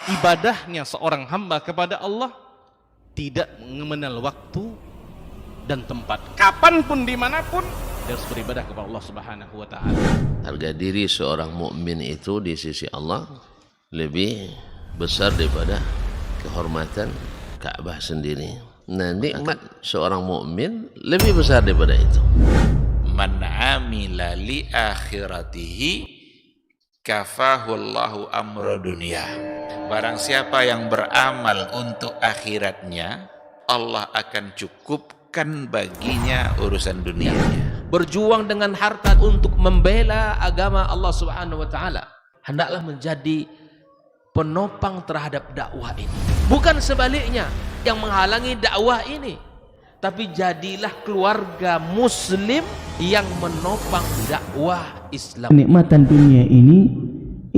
ibadahnya seorang hamba kepada Allah tidak mengenal waktu dan tempat. Kapanpun, dimanapun, dia harus beribadah kepada Allah Subhanahu wa Ta'ala. Harga diri seorang mukmin itu di sisi Allah lebih besar daripada kehormatan Ka'bah sendiri. Nah, nikmat seorang mukmin lebih besar daripada itu. Man amila li akhiratihi kafahullahu amra dunia. Barang siapa yang beramal untuk akhiratnya, Allah akan cukupkan baginya urusan dunianya. Berjuang dengan harta untuk membela agama Allah Subhanahu wa Ta'ala, hendaklah menjadi penopang terhadap dakwah ini, bukan sebaliknya yang menghalangi dakwah ini, tapi jadilah keluarga muslim yang menopang dakwah Islam. Kenikmatan dunia ini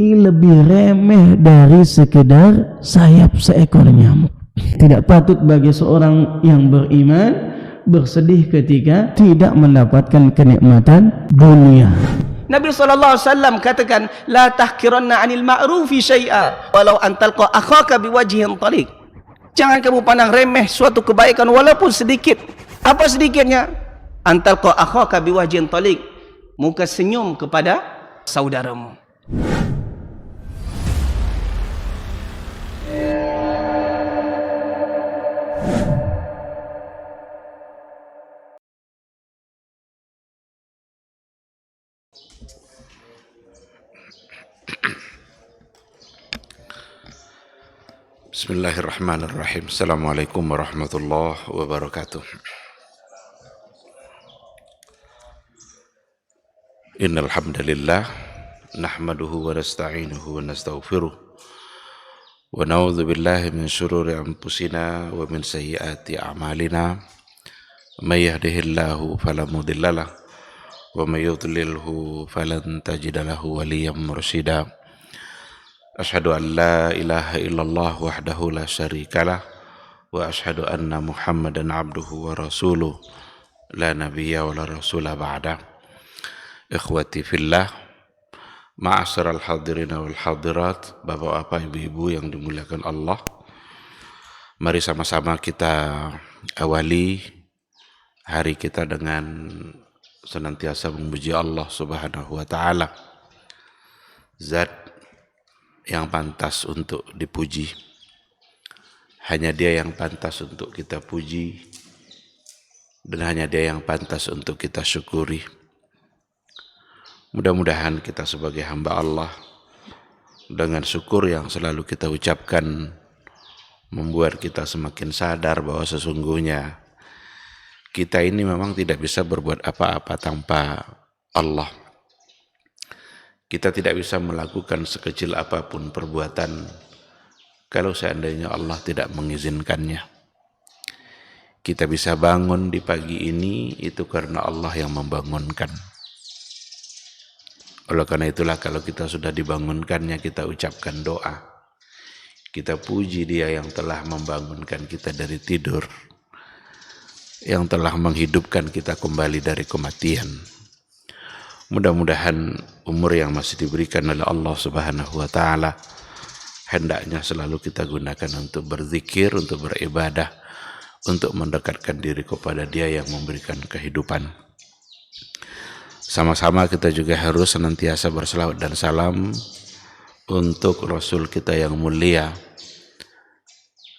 lebih remeh dari sekedar sayap seekor nyamuk. Tidak patut bagi seorang yang beriman bersedih ketika tidak mendapatkan kenikmatan dunia. Nabi SAW katakan, la tahkiranna 'anil ma'rufi syai'a walau an talqa akhaka biwajhin taliq. Jangan kamu pandang remeh suatu kebaikan walaupun sedikit. Apa sedikitnya? An talqa akhaka biwajhin taliq, muka senyum kepada saudaramu. Bismillahirrahmanirrahim. Assalamualaikum warahmatullahi wabarakatuh. Innal hamdalillah nahmaduhu wa nasta'inuhu wa nastaghfiruh wa na'udzu billahi min shururi anfusina wa min sayyiati a'malina. May yahdihillahu fala mudilla lahu wa may yudlilhu falan tajida lahu waliyyan mursyida. Asyhadu an la ilaha illallah wahdahu la syarikalah wa asyhadu anna Muhammadan abduhu wa rasuluh la nabiyya wa la rasula ba'da. Ikhwati fillah, ma'asyiral hadirin wal hadirat, bapak-bapak, ibu-ibu yang dimuliakan Allah, mari sama-sama kita awali hari kita dengan senantiasa memuji Allah Subhanahu wa Ta'ala, Zat yang pantas untuk dipuji. Hanya Dia yang pantas untuk kita puji, dan hanya Dia yang pantas untuk kita syukuri. Mudah-mudahan kita sebagai hamba Allah, dengan syukur yang selalu kita ucapkan, membuat kita semakin sadar bahwa sesungguhnya kita ini memang tidak bisa berbuat apa-apa tanpa Allah. Kita tidak bisa melakukan sekecil apapun perbuatan kalau seandainya Allah tidak mengizinkannya. Kita bisa bangun di pagi ini itu karena Allah yang membangunkan. Oleh karena itulah kalau kita sudah dibangunkannya, kita ucapkan doa. Kita puji Dia yang telah membangunkan kita dari tidur, yang telah menghidupkan kita kembali dari kematian. Mudah-mudahan umur yang masih diberikan oleh Allah Subhanahu wa Ta'ala hendaknya selalu kita gunakan untuk berzikir, untuk beribadah, untuk mendekatkan diri kepada Dia yang memberikan kehidupan. Sama-sama kita juga harus senantiasa berselawat dan salam untuk Rasul kita yang mulia,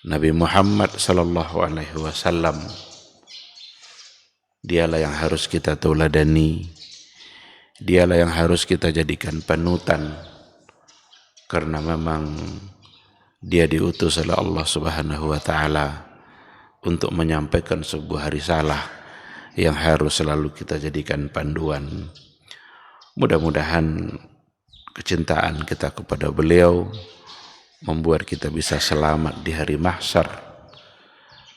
Nabi Muhammad sallallahu alaihi wasallam. Dialah yang harus kita tauladani, Dialah yang harus kita jadikan panutan, karena memang Dia diutus oleh Allah Subhanahu wa Ta'ala untuk menyampaikan sebuah risalah yang harus selalu kita jadikan panduan. Mudah-mudahan kecintaan kita kepada beliau membuat kita bisa selamat di hari mahsyar,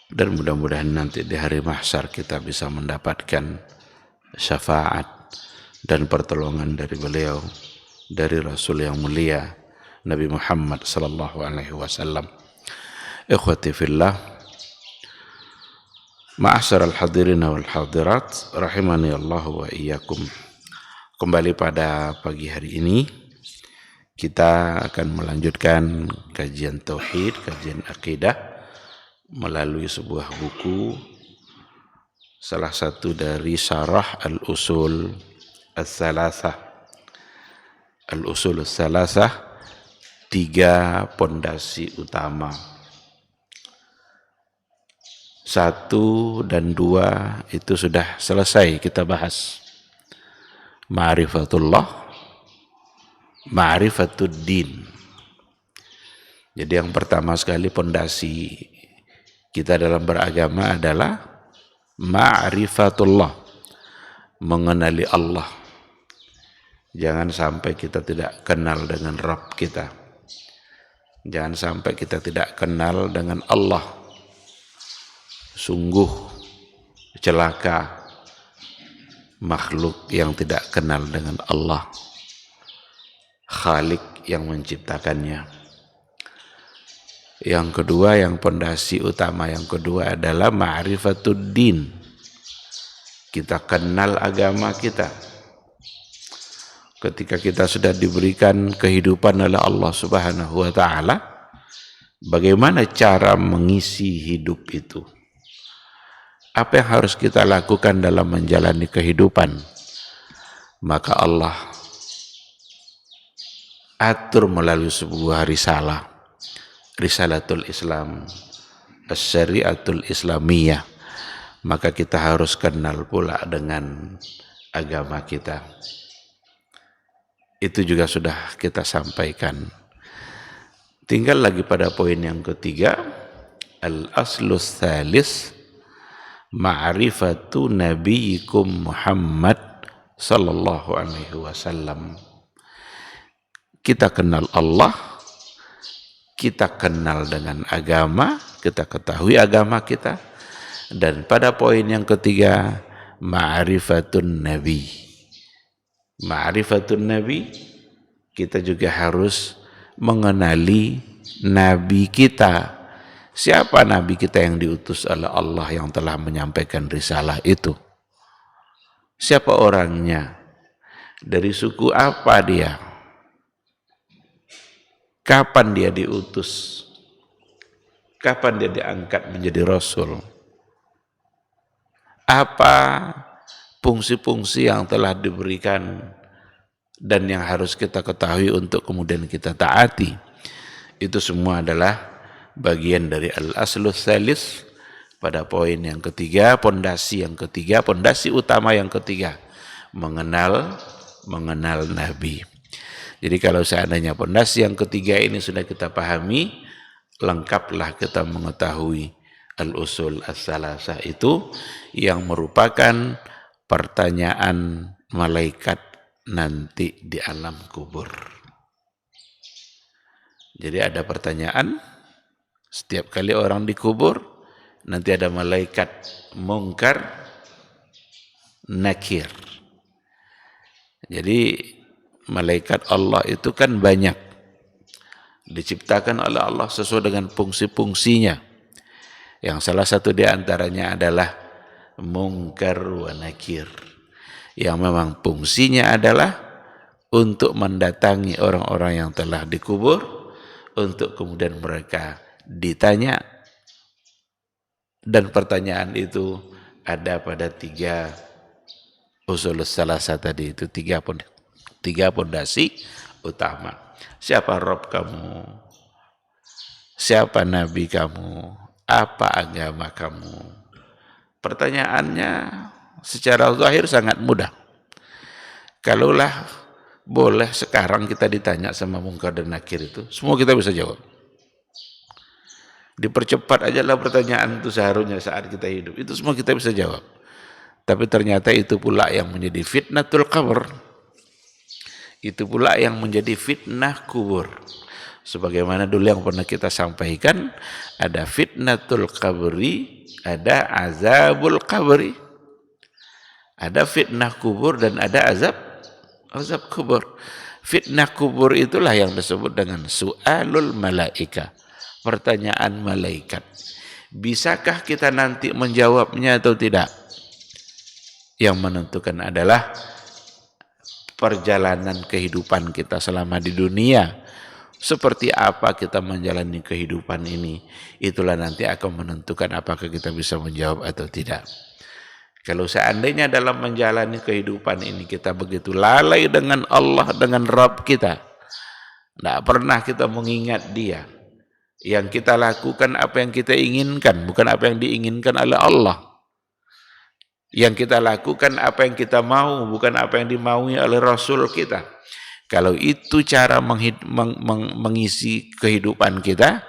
dan mudah-mudahan nanti di hari mahsyar kita bisa mendapatkan syafaat dan pertolongan dari beliau, dari Rasul yang mulia Nabi Muhammad sallallahu alaihi wasallam. Ikhwati fillah, ma'asyiral hadirin wal hadirat, rahimani Allah wa iyyakum. Kembali pada pagi hari ini Kita akan melanjutkan kajian tauhid, kajian akidah melalui sebuah buku, salah satu dari syarah Al-Usul As-Salasah. Al-Usul As-Salasah, 3 pondasi utama. 1 dan 2 itu sudah selesai kita bahas. Ma'rifatullah, Ma'rifatuddin. Jadi yang pertama sekali pondasi kita dalam beragama adalah Ma'rifatullah, mengenali Allah. Jangan sampai kita tidak kenal dengan Rabb kita. Jangan sampai kita tidak kenal dengan Allah. Sungguh celaka makhluk yang tidak kenal dengan Allah, Khalik yang menciptakannya. Yang kedua, yang pondasi utama yang kedua adalah Ma'rifatuddin. Kita kenal agama kita. Ketika kita sudah diberikan kehidupan oleh Allah Subhanahu wa ta'ala, bagaimana cara mengisi hidup itu? Apa yang harus kita lakukan dalam menjalani kehidupan? Maka Allah atur melalui sebuah risalah, Risalatul Islam, As-Syariatul Islamiyah. Maka kita harus kenal pula dengan agama kita. Itu juga sudah kita sampaikan. Tinggal lagi pada poin yang ketiga, Al-Aslus Thalis, Ma'rifatu Nabiyikum Muhammad sallallahu alaihi wasallam. Kita kenal Allah, kita kenal dengan agama, kita ketahui agama kita. Dan pada poin yang ketiga, Ma'rifatun Nabi. Ma'rifatun Nabi, kita juga harus mengenali Nabi kita. Siapa Nabi kita yang diutus oleh Allah yang telah menyampaikan risalah itu? Siapa orangnya? Dari suku apa dia? Kapan dia diutus? Kapan dia diangkat menjadi Rasul? Apa fungsi-fungsi yang telah diberikan dan yang harus kita ketahui untuk kemudian kita taati? Itu semua adalah bagian dari Al-Aslus Tsalis pada poin yang ketiga, pondasi yang ketiga, pondasi utama yang ketiga, mengenal Nabi. Jadi kalau seandainya pondasi yang ketiga ini sudah kita pahami, lengkaplah kita mengetahui Al-Usul As-Salasah itu yang merupakan pertanyaan malaikat nanti di alam kubur. Jadi ada pertanyaan setiap kali orang dikubur, nanti ada malaikat Munkar, Nakir. Jadi malaikat Allah itu kan banyak, diciptakan oleh Allah sesuai dengan fungsi-fungsinya. Yang salah satu di antaranya adalah Munkar wa Nakir, yang memang fungsinya adalah untuk mendatangi orang-orang yang telah dikubur, untuk kemudian mereka ditanya, dan pertanyaan itu ada pada 3 usul salasah tadi itu, 3 pondasi utama. Siapa Rabb kamu? Siapa Nabi kamu? Apa agama kamu? Pertanyaannya secara zahir sangat mudah. Kalaulah boleh sekarang kita ditanya sama Munkar dan Nakir itu, semua kita bisa jawab. Dipercepat aja lah pertanyaan itu seharusnya saat kita hidup. Itu semua kita bisa jawab. Tapi ternyata itu pula yang menjadi fitnatul qabr. Itu pula yang menjadi fitnah kubur. Sebagaimana dulu yang pernah kita sampaikan, ada fitnatul qabri, ada azabul qabri. Ada fitnah kubur dan ada azab kubur. Fitnah kubur itulah yang disebut dengan su'alul malaika. Pertanyaan malaikat. Bisakah kita nanti menjawabnya atau tidak? Yang menentukan adalah perjalanan kehidupan kita selama di dunia. Seperti apa kita menjalani kehidupan ini, itulah nanti akan menentukan apakah kita bisa menjawab atau tidak. Kalau seandainya dalam menjalani kehidupan ini kita begitu lalai dengan Allah, dengan Rabb kita, tidak pernah kita mengingat Dia. Yang kita lakukan apa yang kita inginkan, bukan apa yang diinginkan oleh Allah. Yang kita lakukan apa yang kita mau, bukan apa yang dimaui oleh Rasul kita. Kalau itu cara mengisi kehidupan kita,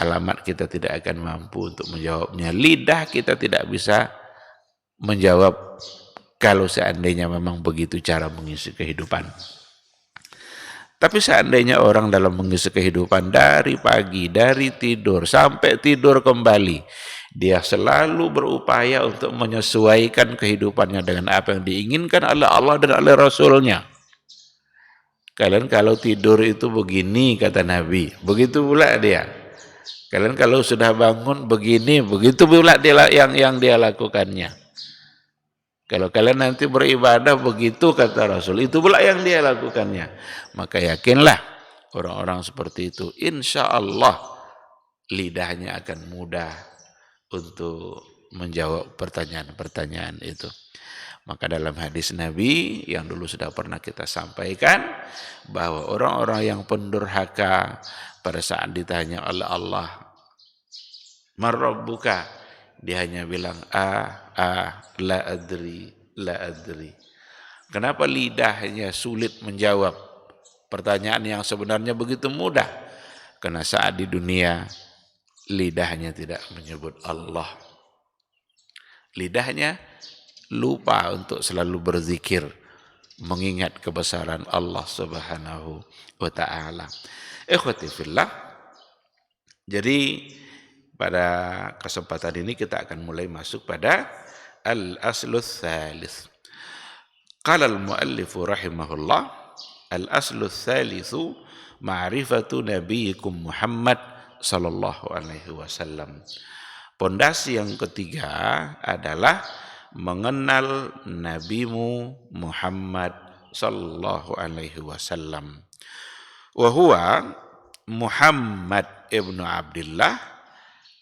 alamat kita tidak akan mampu untuk menjawabnya. Lidah kita tidak bisa menjawab kalau seandainya memang begitu cara mengisi kehidupan. Tapi seandainya orang dalam mengisi kehidupan dari pagi, dari tidur sampai tidur kembali, dia selalu berupaya untuk menyesuaikan kehidupannya dengan apa yang diinginkan oleh Allah dan oleh Rasulnya. Kalian kalau tidur itu begini, kata Nabi, begitu pula dia. Kalian kalau sudah bangun begini, begitu pula dia yang dia lakukannya. Kalau kalian nanti beribadah begitu, kata Rasul, itu pula yang dia lakukannya. Maka yakinlah orang-orang seperti itu, insya Allah lidahnya akan mudah untuk menjawab pertanyaan-pertanyaan itu. Maka dalam hadis Nabi yang dulu sudah pernah kita sampaikan, bahwa orang-orang yang pendurhaka pada saat ditanya oleh Allah, "Man rabbuka?" Dia hanya bilang, la adri, la adri. Kenapa lidahnya sulit menjawab pertanyaan yang sebenarnya begitu mudah? Karena saat di dunia lidahnya tidak menyebut Allah. Lidahnya lupa untuk selalu berzikir, mengingat kebesaran Allah Subhanahu wa ta'ala. Ikhwati fillah, jadi pada kesempatan ini kita akan mulai masuk pada al-aslu tsalits. Qala al-muallifu rahimahullah, al-aslu tsalitsu ma'rifatu nabiyikum Muhammad sallallahu alaihi wasallam. Pondasi yang ketiga adalah mengenal nabimu Muhammad sallallahu alaihi wasallam. Wa huwa Muhammad ibnu Abdullah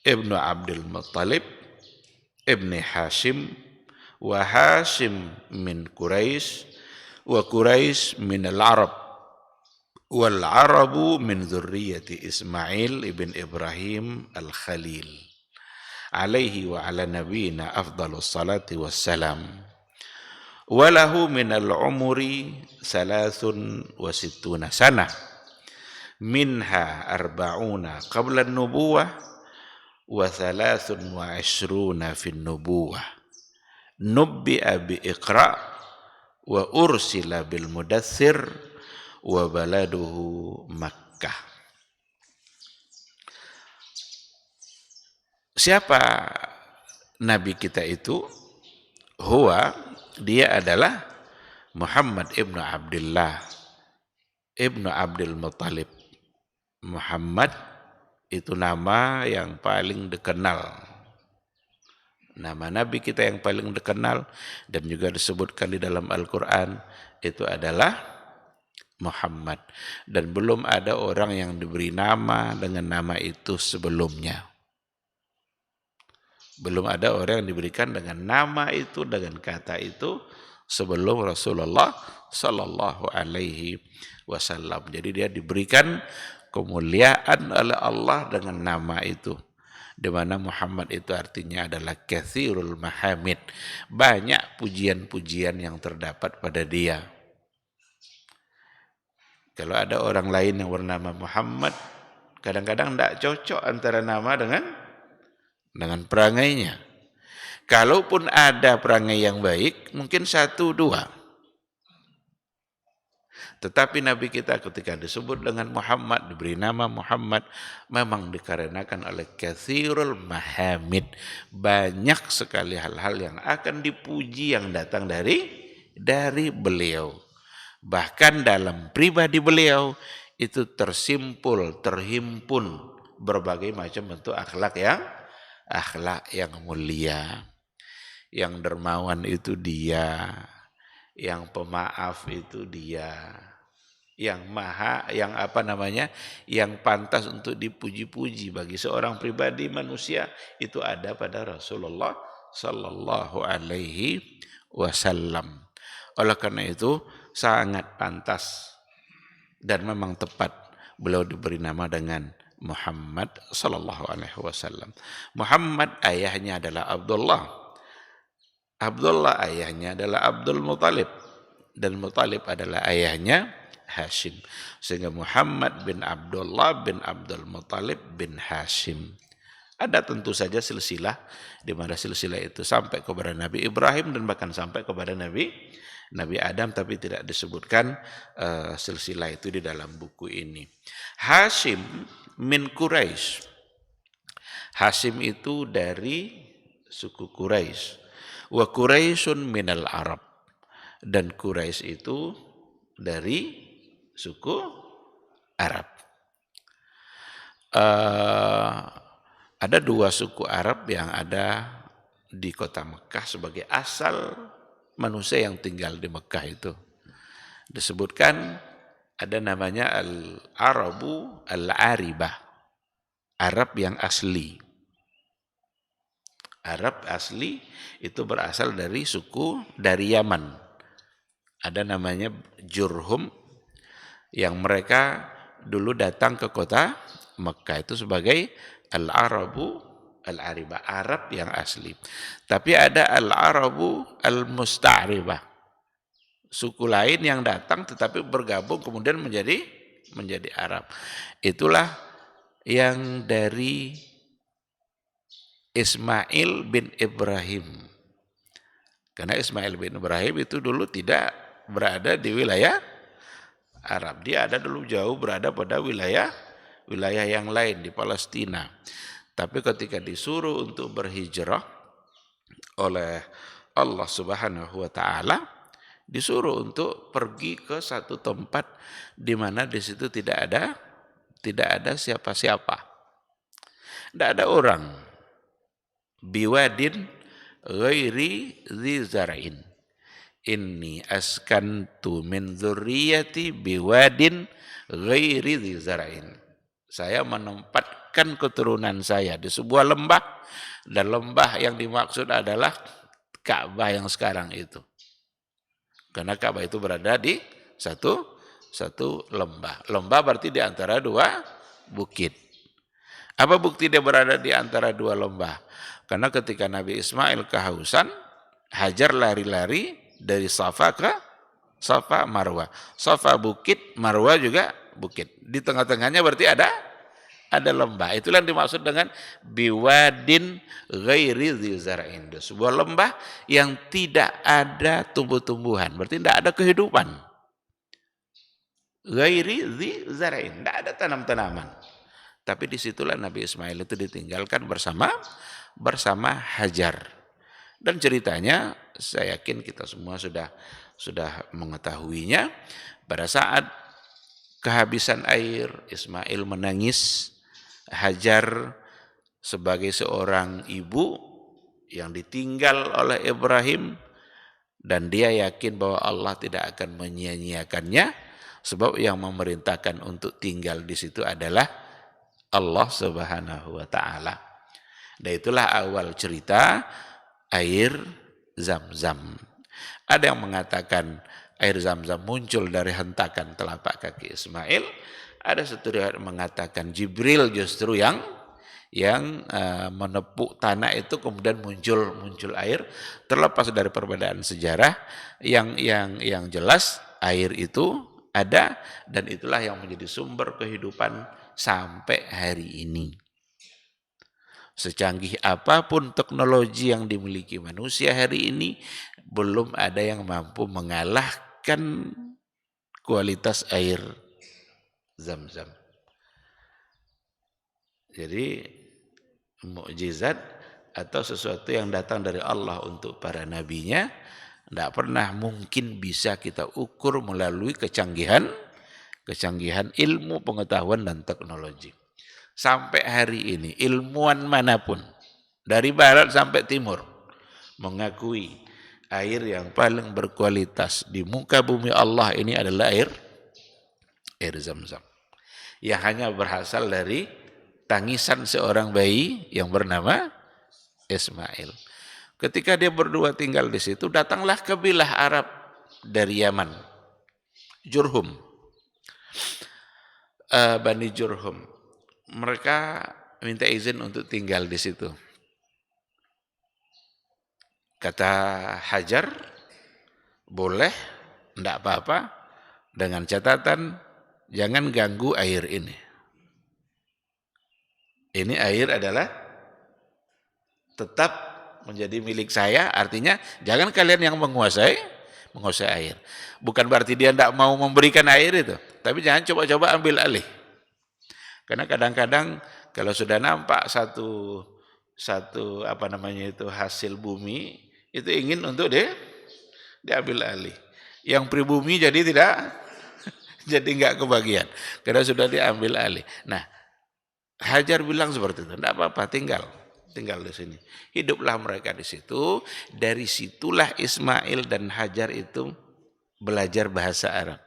ibnu Abdul Muttalib ibni Hashim, wa Hashim min Quraisy, wa Quraisy min al-Arab, wal Arabu min dzurriyyati Ismail ibn Ibrahim al-Khalil, alaihi wa ala nabiyina afdalus salati wassalam. Walahu min al-umri 63 sanah, minha 40 qabla an-nubuwah wa 23 fi an-nubuwah. Nubbi'a bi Iqra wa ursila bil Mudaththir wa baladuhu Makkah. Siapa Nabi kita itu? Huwa, dia adalah Muhammad ibnu Abdullah ibnu Abdul Muttalib. Muhammad itu nama yang paling dikenal. Nama Nabi kita yang paling dikenal dan juga disebutkan di dalam Al-Quran itu adalah Muhammad. Dan belum ada orang yang diberi nama dengan nama itu sebelumnya. Belum ada orang yang diberikan dengan nama itu, dengan kata itu sebelum Rasulullah sallallahu alaihi wasallam. Jadi dia diberikan kemuliaan oleh Allah dengan nama itu. Di mana Muhammad itu artinya adalah katsirul mahamid. Banyak pujian-pujian yang terdapat pada dia. Kalau ada orang lain yang bernama Muhammad, kadang-kadang tidak cocok antara nama dengan perangainya. Kalaupun ada perangai yang baik, mungkin 1-2. Tetapi Nabi kita ketika disebut dengan Muhammad, diberi nama Muhammad, memang dikarenakan oleh katsirul mahamid. Banyak sekali hal-hal yang akan dipuji yang datang dari beliau. Bahkan dalam pribadi beliau itu terhimpun berbagai macam bentuk akhlak yang mulia. Yang dermawan itu dia, yang pemaaf itu Dia, yang yang pantas untuk dipuji-puji bagi seorang pribadi manusia itu ada pada Rasulullah sallallahu alaihi wasallam. Oleh karena itu sangat pantas dan memang tepat beliau diberi nama dengan Muhammad sallallahu alaihi wasallam. Muhammad ayahnya adalah Abdullah. Abdullah ayahnya adalah Abdul Muthalib, dan Muthalib adalah ayahnya Hashim. Sehingga Muhammad bin Abdullah bin Abdul Muthalib bin Hashim. Ada tentu saja silsilah, di mana silsilah itu sampai kepada Nabi Ibrahim dan bahkan sampai kepada Nabi Adam, tapi tidak disebutkan silsilah itu di dalam buku ini. Hashim min Quraisy. Hashim itu dari suku Quraisy. Wa Quraisyun minal Arab. Dan Quraisy itu dari suku Arab. Ada dua suku Arab yang ada di kota Mekah sebagai asal manusia yang tinggal di Mekah itu. Disebutkan ada namanya Al-Arabu Al-Aribah. Arab yang asli. Arab asli itu berasal dari suku dari Yaman. Ada namanya Jurhum, yang mereka dulu datang ke kota Mekah itu sebagai Al-Arabu Al-Aribah, Arab yang asli. Tapi ada Al-Arabu Al-Musta'ribah, suku lain yang datang tetapi bergabung kemudian menjadi Arab. Itulah yang dari Ismail bin Ibrahim. Karena Ismail bin Ibrahim itu dulu tidak berada di wilayah Arab. Dia ada dulu jauh berada pada wilayah yang lain di Palestina. Tapi ketika disuruh untuk berhijrah oleh Allah Subhanahu wa taala, disuruh untuk pergi ke satu tempat di mana di situ tidak ada siapa-siapa. Tidak ada orang. Biwadin ghairi dzi zar'in. Inni askantu min dzurriyyati biwadin ghairi dzi zar'in. Saya menempatkan keturunan saya di sebuah lembah, dan lembah yang dimaksud adalah Ka'bah yang sekarang itu. Karena Ka'bah itu berada di satu lembah. Lembah berarti di antara dua bukit. Apa bukti dia berada di antara dua lembah? Karena ketika Nabi Ismail kehausan, Hajar lari-lari dari Safa ke Marwah. Safa bukit, Marwah juga bukit. Di tengah-tengahnya berarti ada lembah. Itulah yang dimaksud dengan biwadin ghairi dzi zar'in. Sebuah lembah yang tidak ada tumbuh-tumbuhan, berarti tidak ada kehidupan. Ghairi dzi zar'in, tidak ada tanam-tanaman. Tapi disitulah Nabi Ismail itu ditinggalkan bersama Hajar. Dan ceritanya saya yakin kita semua sudah mengetahuinya. Pada saat kehabisan air, Ismail menangis. Hajar sebagai seorang ibu yang ditinggal oleh Ibrahim, dan dia yakin bahwa Allah tidak akan menyia-nyiakannya, sebab yang memerintahkan untuk tinggal di situ adalah Allah Subhanahu wa taala. Dan itulah awal cerita air Zam-Zam. Ada yang mengatakan air Zam-Zam muncul dari hentakan telapak kaki Ismail. Ada satu riwayat mengatakan Jibril justru yang menepuk tanah itu kemudian muncul air. Terlepas dari perbedaan sejarah, yang jelas air itu ada, dan itulah yang menjadi sumber kehidupan sampai hari ini. Secanggih apapun teknologi yang dimiliki manusia hari ini, belum ada yang mampu mengalahkan kualitas air Zam-Zam. Jadi mukjizat atau sesuatu yang datang dari Allah untuk para nabinya tidak pernah mungkin bisa kita ukur melalui kecanggihan ilmu, pengetahuan, dan teknologi. Sampai hari ini ilmuwan manapun dari barat sampai timur mengakui air yang paling berkualitas di muka bumi Allah ini adalah air Zam-Zam. Yang hanya berasal dari tangisan seorang bayi yang bernama Ismail. Ketika dia berdua tinggal di situ, datanglah kabilah Arab dari Yaman, Jurhum, Bani Jurhum. Mereka minta izin untuk tinggal di situ. Kata Hajar, boleh, enggak apa-apa, dengan catatan jangan ganggu air ini. Ini air adalah tetap menjadi milik saya, artinya jangan kalian yang menguasai air. Bukan berarti dia tidak mau memberikan air itu, tapi jangan coba-coba ambil alih. Karena kadang-kadang kalau sudah nampak satu hasil bumi itu ingin untuk diambil alih. Yang pribumi jadi enggak kebagian karena sudah diambil alih. Nah, Hajar bilang seperti itu, enggak apa-apa, tinggal di sini. Hiduplah mereka di situ. Dari situlah Ismail dan Hajar itu belajar bahasa Arab.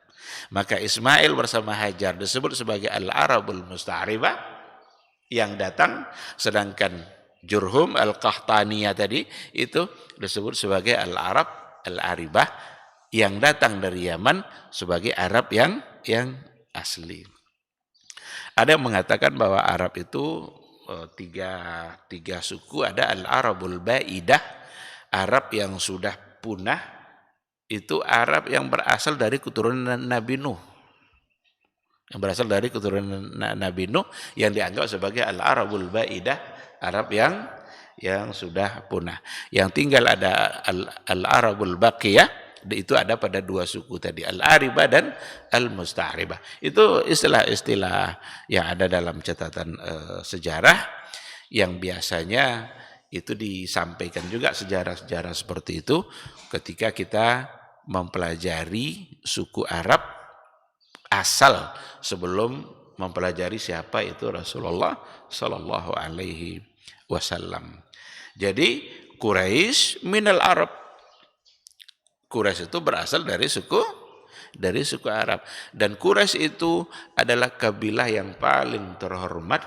Maka Ismail bersama Hajar disebut sebagai Al-Arabul Musta'ribah yang datang, sedangkan Jurhum Al-Qahtaniyah tadi itu disebut sebagai Al-Arab Al-Aribah yang datang dari Yaman sebagai Arab yang asli. Ada yang mengatakan bahwa Arab itu tiga suku. Ada Al-Arabul Ba'idah, Arab yang sudah punah. Itu Arab yang berasal dari keturunan Nabi Nuh. Yang berasal dari keturunan Nabi Nuh yang dianggap sebagai Al-Arabul Ba'idah, Arab yang sudah punah. Yang tinggal ada Al-Arabul Baqiyah, itu ada pada dua suku tadi, Al-Aribah dan Al-Musta'ribah. Itu istilah-istilah yang ada dalam catatan sejarah yang biasanya itu disampaikan juga sejarah-sejarah seperti itu ketika kita mempelajari suku Arab asal sebelum mempelajari siapa itu Rasulullah Sallallahu Alaihi Wasallam. Jadi Quraisy minal Arab. Quraisy itu berasal dari suku Arab, dan Quraisy itu adalah kabilah yang paling terhormat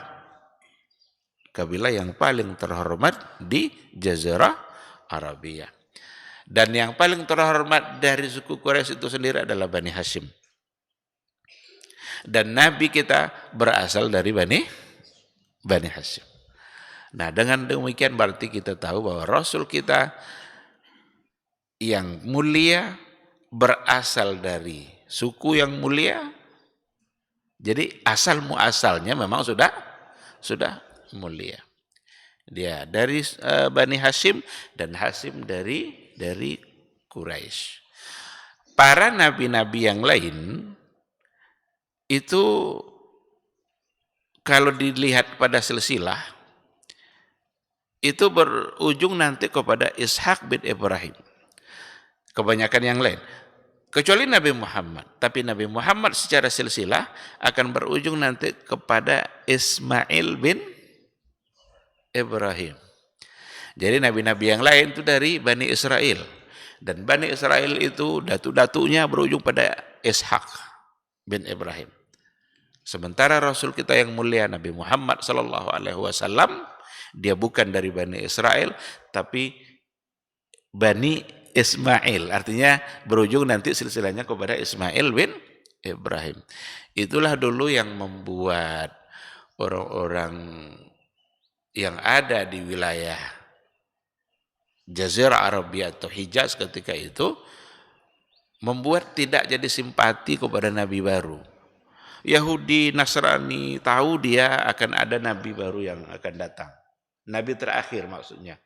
di Jazirah Arabia. Dan yang paling terhormat dari suku Quraisy itu sendiri adalah Bani Hashim. Dan Nabi kita berasal dari Bani Hashim. Nah, dengan demikian berarti kita tahu bahwa Rasul kita yang mulia berasal dari suku yang mulia. Jadi asal muasalnya memang sudah mulia. Dia dari Bani Hashim dan Hashim dari Quraisy. Para nabi-nabi yang lain itu kalau dilihat pada silsilah itu berujung nanti kepada Ishak bin Ibrahim. Kebanyakan yang lain. Kecuali Nabi Muhammad. Tapi Nabi Muhammad secara silsilah akan berujung nanti kepada Ismail bin Ibrahim. Jadi nabi-nabi yang lain itu dari Bani Israel. Dan Bani Israel itu datu-datunya berujung pada Ishak bin Ibrahim. Sementara Rasul kita yang mulia Nabi Muhammad SAW, dia bukan dari Bani Israel, tapi Bani Ismail. Artinya berujung nanti silsilahnya kepada Ismail bin Ibrahim. Itulah dulu yang membuat orang-orang yang ada di wilayah Jazirah Arabia atau Hijaz ketika itu membuat tidak jadi simpati kepada Nabi baru. Yahudi, Nasrani tahu dia akan ada Nabi baru yang akan datang. Nabi terakhir maksudnya.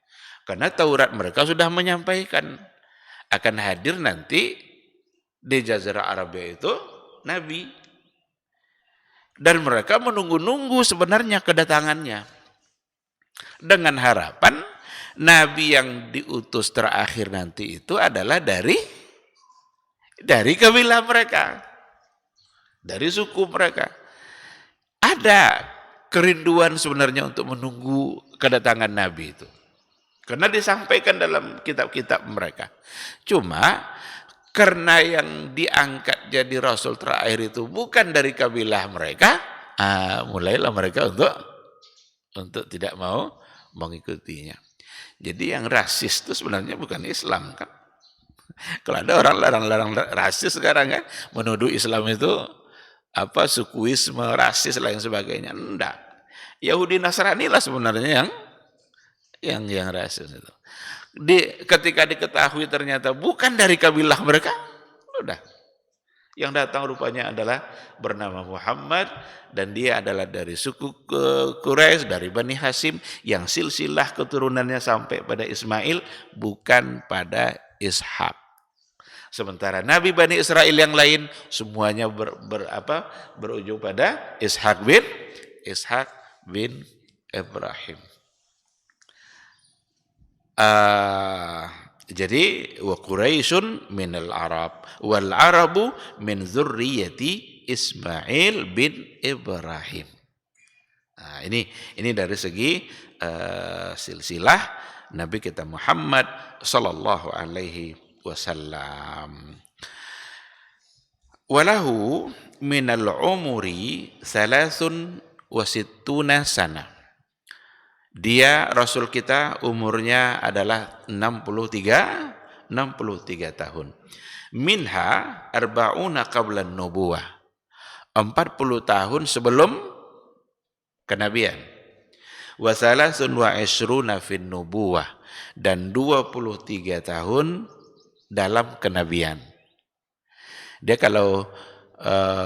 Karena Taurat mereka sudah menyampaikan akan hadir nanti di Jazirah Arabia itu Nabi. Dan mereka menunggu-nunggu sebenarnya kedatangannya. Dengan harapan Nabi yang diutus terakhir nanti itu adalah dari kabilah mereka, dari suku mereka. Ada kerinduan sebenarnya untuk menunggu kedatangan Nabi itu. Karena disampaikan dalam kitab-kitab mereka. Cuma karena yang diangkat jadi rasul terakhir itu bukan dari kabilah mereka, mulailah mereka untuk tidak mau mengikutinya. Jadi yang rasis itu sebenarnya bukan Islam kan. Kalau ada orang larang-larang rasis sekarang kan, menuduh Islam itu sukuisme, rasis lain sebagainya. Enggak. Yahudi Nasrani lah sebenarnya yang rasis itu. Ketika diketahui ternyata bukan dari kabilah mereka, udah. Yang datang rupanya adalah bernama Muhammad dan dia adalah dari suku Quraisy, dari Bani Hasyim yang silsilah keturunannya sampai pada Ismail, bukan pada Ishak. Sementara Nabi Bani Israel yang lain semuanya berujung pada Ishak bin Ibrahim. Jadi wa Quraisyun minal Arab wal Arabu min dzurriyyati Ismail bin Ibrahim. Nah, ini dari segi silsilah Nabi kita Muhammad sallallahu alaihi wasallam. Walahu minal umuri 63 sana. Dia Rasul kita umurnya adalah 63 tahun. Minha arba'una qabla nubuwah. 40 tahun sebelum kenabian. Wa thalathun wa ishruna fin nubuwah, dan 23 tahun dalam kenabian. Dia kalau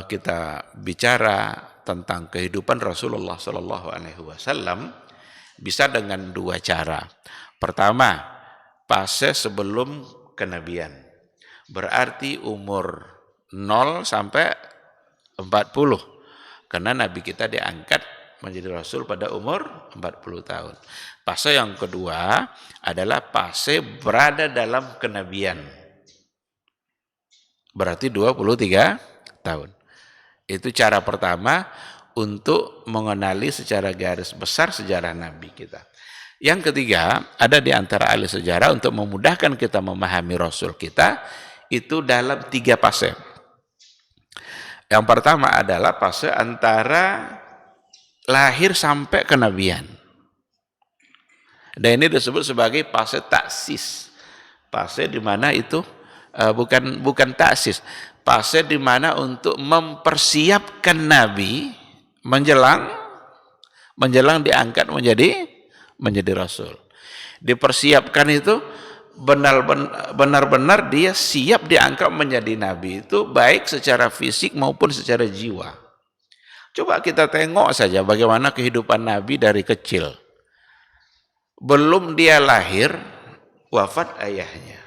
kita bicara tentang kehidupan Rasulullah sallallahu alaihi wasallam bisa dengan dua cara. Pertama, fase sebelum kenabian. Berarti umur 0 sampai 40. Karena Nabi kita diangkat menjadi Rasul pada umur 40 tahun. Fase yang kedua adalah fase berada dalam kenabian. Berarti 23 tahun. Itu cara pertama untuk mengenali secara garis besar sejarah Nabi kita. Yang ketiga, ada di antara ahli sejarah untuk memudahkan kita memahami Rasul kita, itu dalam 3 fase. Yang pertama adalah fase antara lahir sampai kenabian. Dan ini disebut sebagai fase taksis. Fase di mana itu bukan taksis. Fase di mana untuk mempersiapkan Nabi menjelang diangkat menjadi Rasul. Dipersiapkan itu benar-benar dia siap diangkat menjadi Nabi itu baik secara fisik maupun secara jiwa. Coba kita tengok saja bagaimana kehidupan Nabi dari kecil. Belum dia lahir, wafat ayahnya.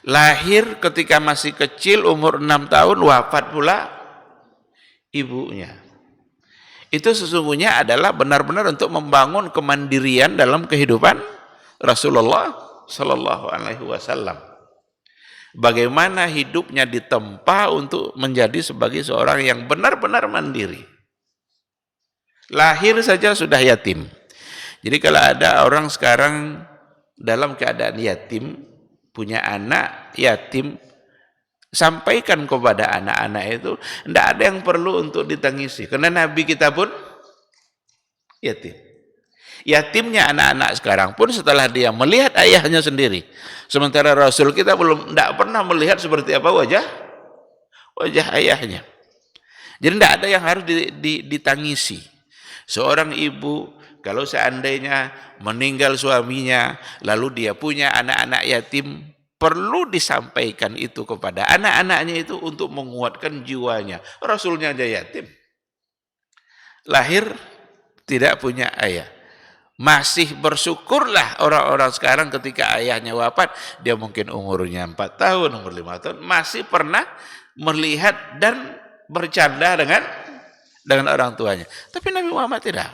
Lahir ketika masih kecil, umur 6 tahun, wafat pula ibunya. Itu sesungguhnya adalah benar-benar untuk membangun kemandirian dalam kehidupan Rasulullah sallallahu alaihi wasallam. Bagaimana hidupnya ditempa untuk menjadi sebagai seorang yang benar-benar mandiri. Lahir saja sudah yatim. Jadi kalau ada orang sekarang dalam keadaan yatim, punya anak yatim, sampaikan kepada anak-anak itu, tidak ada yang perlu untuk ditangisi. Karena Nabi kita pun yatim. Yatimnya anak-anak sekarang pun setelah dia melihat ayahnya sendiri. Sementara Rasul kita tidak pernah melihat seperti apa wajah ayahnya. Jadi tidak ada yang harus ditangisi. Seorang ibu kalau seandainya meninggal suaminya, lalu dia punya anak-anak yatim, perlu disampaikan itu kepada anak-anaknya itu untuk menguatkan jiwanya. Rasulnya aja yatim. Lahir tidak punya ayah. Masih bersyukurlah orang-orang sekarang ketika ayahnya wafat, dia mungkin umurnya 4 tahun, umur 5 tahun, masih pernah melihat dan bercanda dengan orang tuanya. Tapi Nabi Muhammad tidak.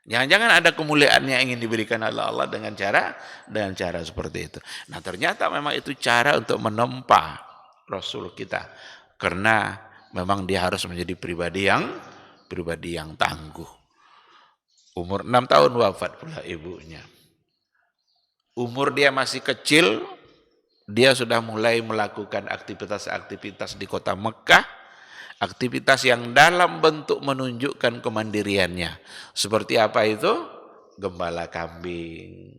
Jangan-jangan ada kemuliaan yang ingin diberikan oleh Allah dengan cara seperti itu. Nah, ternyata memang itu cara untuk menempa Rasul kita. Karena memang dia harus menjadi pribadi yang tangguh. Umur 6 tahun wafat pula ibunya. Umur dia masih kecil, dia sudah mulai melakukan aktivitas-aktivitas di kota Mekah, aktivitas yang dalam bentuk menunjukkan kemandiriannya. Seperti apa itu? Gembala kambing.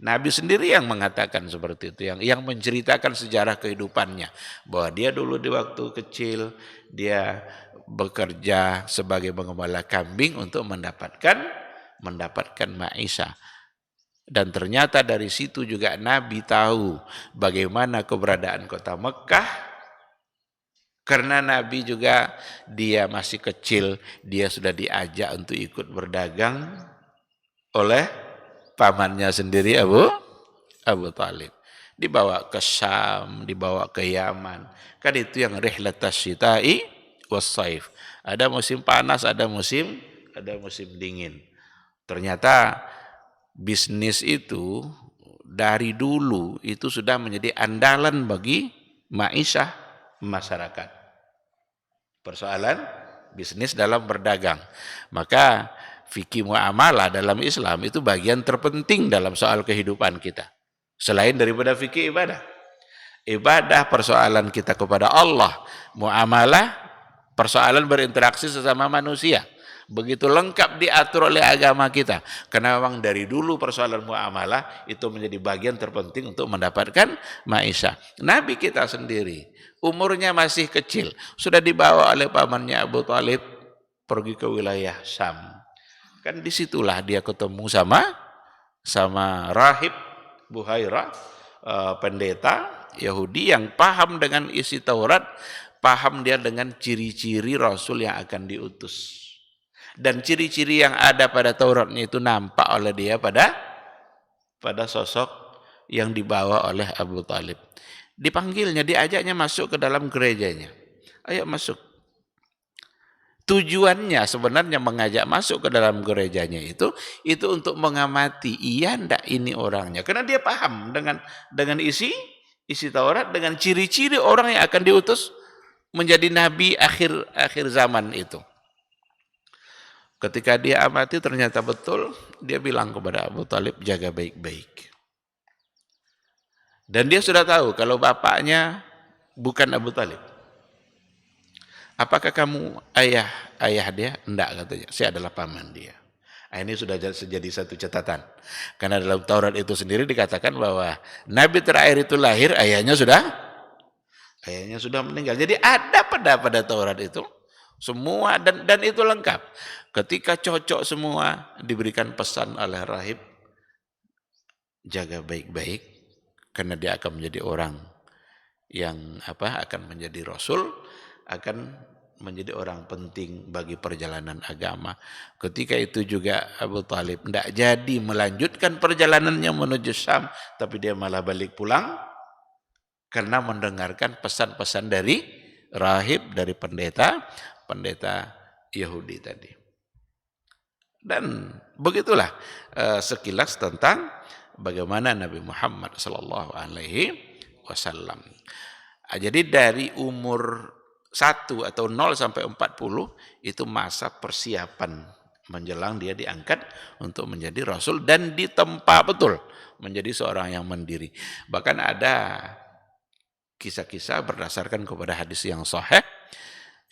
Nabi sendiri yang mengatakan seperti itu, yang menceritakan sejarah kehidupannya, bahwa dia dulu di waktu kecil dia bekerja sebagai penggembala kambing untuk mendapatkan maisha. Dan ternyata dari situ juga Nabi tahu bagaimana keberadaan kota Mekah, karena Nabi juga dia masih kecil, dia sudah diajak untuk ikut berdagang oleh pamannya sendiri Abu Talib. Dibawa ke Syam, dibawa ke Yaman. Kan itu yang rihlatas syita'i was-saif. Ada musim panas, ada musim dingin. Ternyata bisnis itu dari dulu itu sudah menjadi andalan bagi ma'isyah masyarakat. Persoalan bisnis dalam berdagang. Maka fikih muamalah dalam Islam itu bagian terpenting dalam soal kehidupan kita. Selain daripada fikih ibadah. Ibadah persoalan kita kepada Allah, muamalah persoalan berinteraksi sesama manusia. Begitu lengkap diatur oleh agama kita. Karena memang dari dulu persoalan muamalah itu menjadi bagian terpenting untuk mendapatkan maisha. Nabi kita sendiri umurnya masih kecil, sudah dibawa oleh pamannya Abu Talib pergi ke wilayah Syam. Kan disitulah dia ketemu sama rahib Buhairah, pendeta Yahudi yang paham dengan isi Taurat, paham dia dengan ciri-ciri Rasul yang akan diutus. Dan ciri-ciri yang ada pada Tauratnya itu nampak oleh dia pada sosok yang dibawa oleh Abu Talib. Dipanggilnya, diajaknya masuk ke dalam gerejanya. Ayo masuk. Tujuannya sebenarnya mengajak masuk ke dalam gerejanya itu untuk mengamati iya ndak ini orangnya. Karena dia paham dengan isi Taurat, dengan ciri-ciri orang yang akan diutus menjadi nabi akhir zaman itu. Ketika dia amati ternyata betul, dia bilang kepada Abu Talib, jaga baik-baik. Dan dia sudah tahu kalau bapaknya bukan Abu Talib. Apakah kamu ayah dia? Enggak, katanya. Saya adalah paman dia. Ini sudah jadi satu catatan. Karena dalam Taurat itu sendiri dikatakan bahwa Nabi terakhir itu lahir, ayahnya sudah meninggal. Jadi ada pada Taurat itu semua dan itu lengkap. Ketika cocok semua, diberikan pesan oleh rahib, jaga baik-baik karena dia akan menjadi orang yang akan menjadi rasul, akan menjadi orang penting bagi perjalanan agama. Ketika itu juga Abu Talib tidak jadi melanjutkan perjalanannya menuju Syam, tapi dia malah balik pulang karena mendengarkan pesan-pesan dari rahib, dari pendeta Yahudi tadi. Dan begitulah sekilas tentang bagaimana Nabi Muhammad SAW. Jadi dari umur 1 atau 0 sampai 40 itu masa persiapan menjelang dia diangkat untuk menjadi Rasul dan ditempa betul menjadi seorang yang mandiri. Bahkan ada kisah-kisah berdasarkan kepada hadis yang sahih,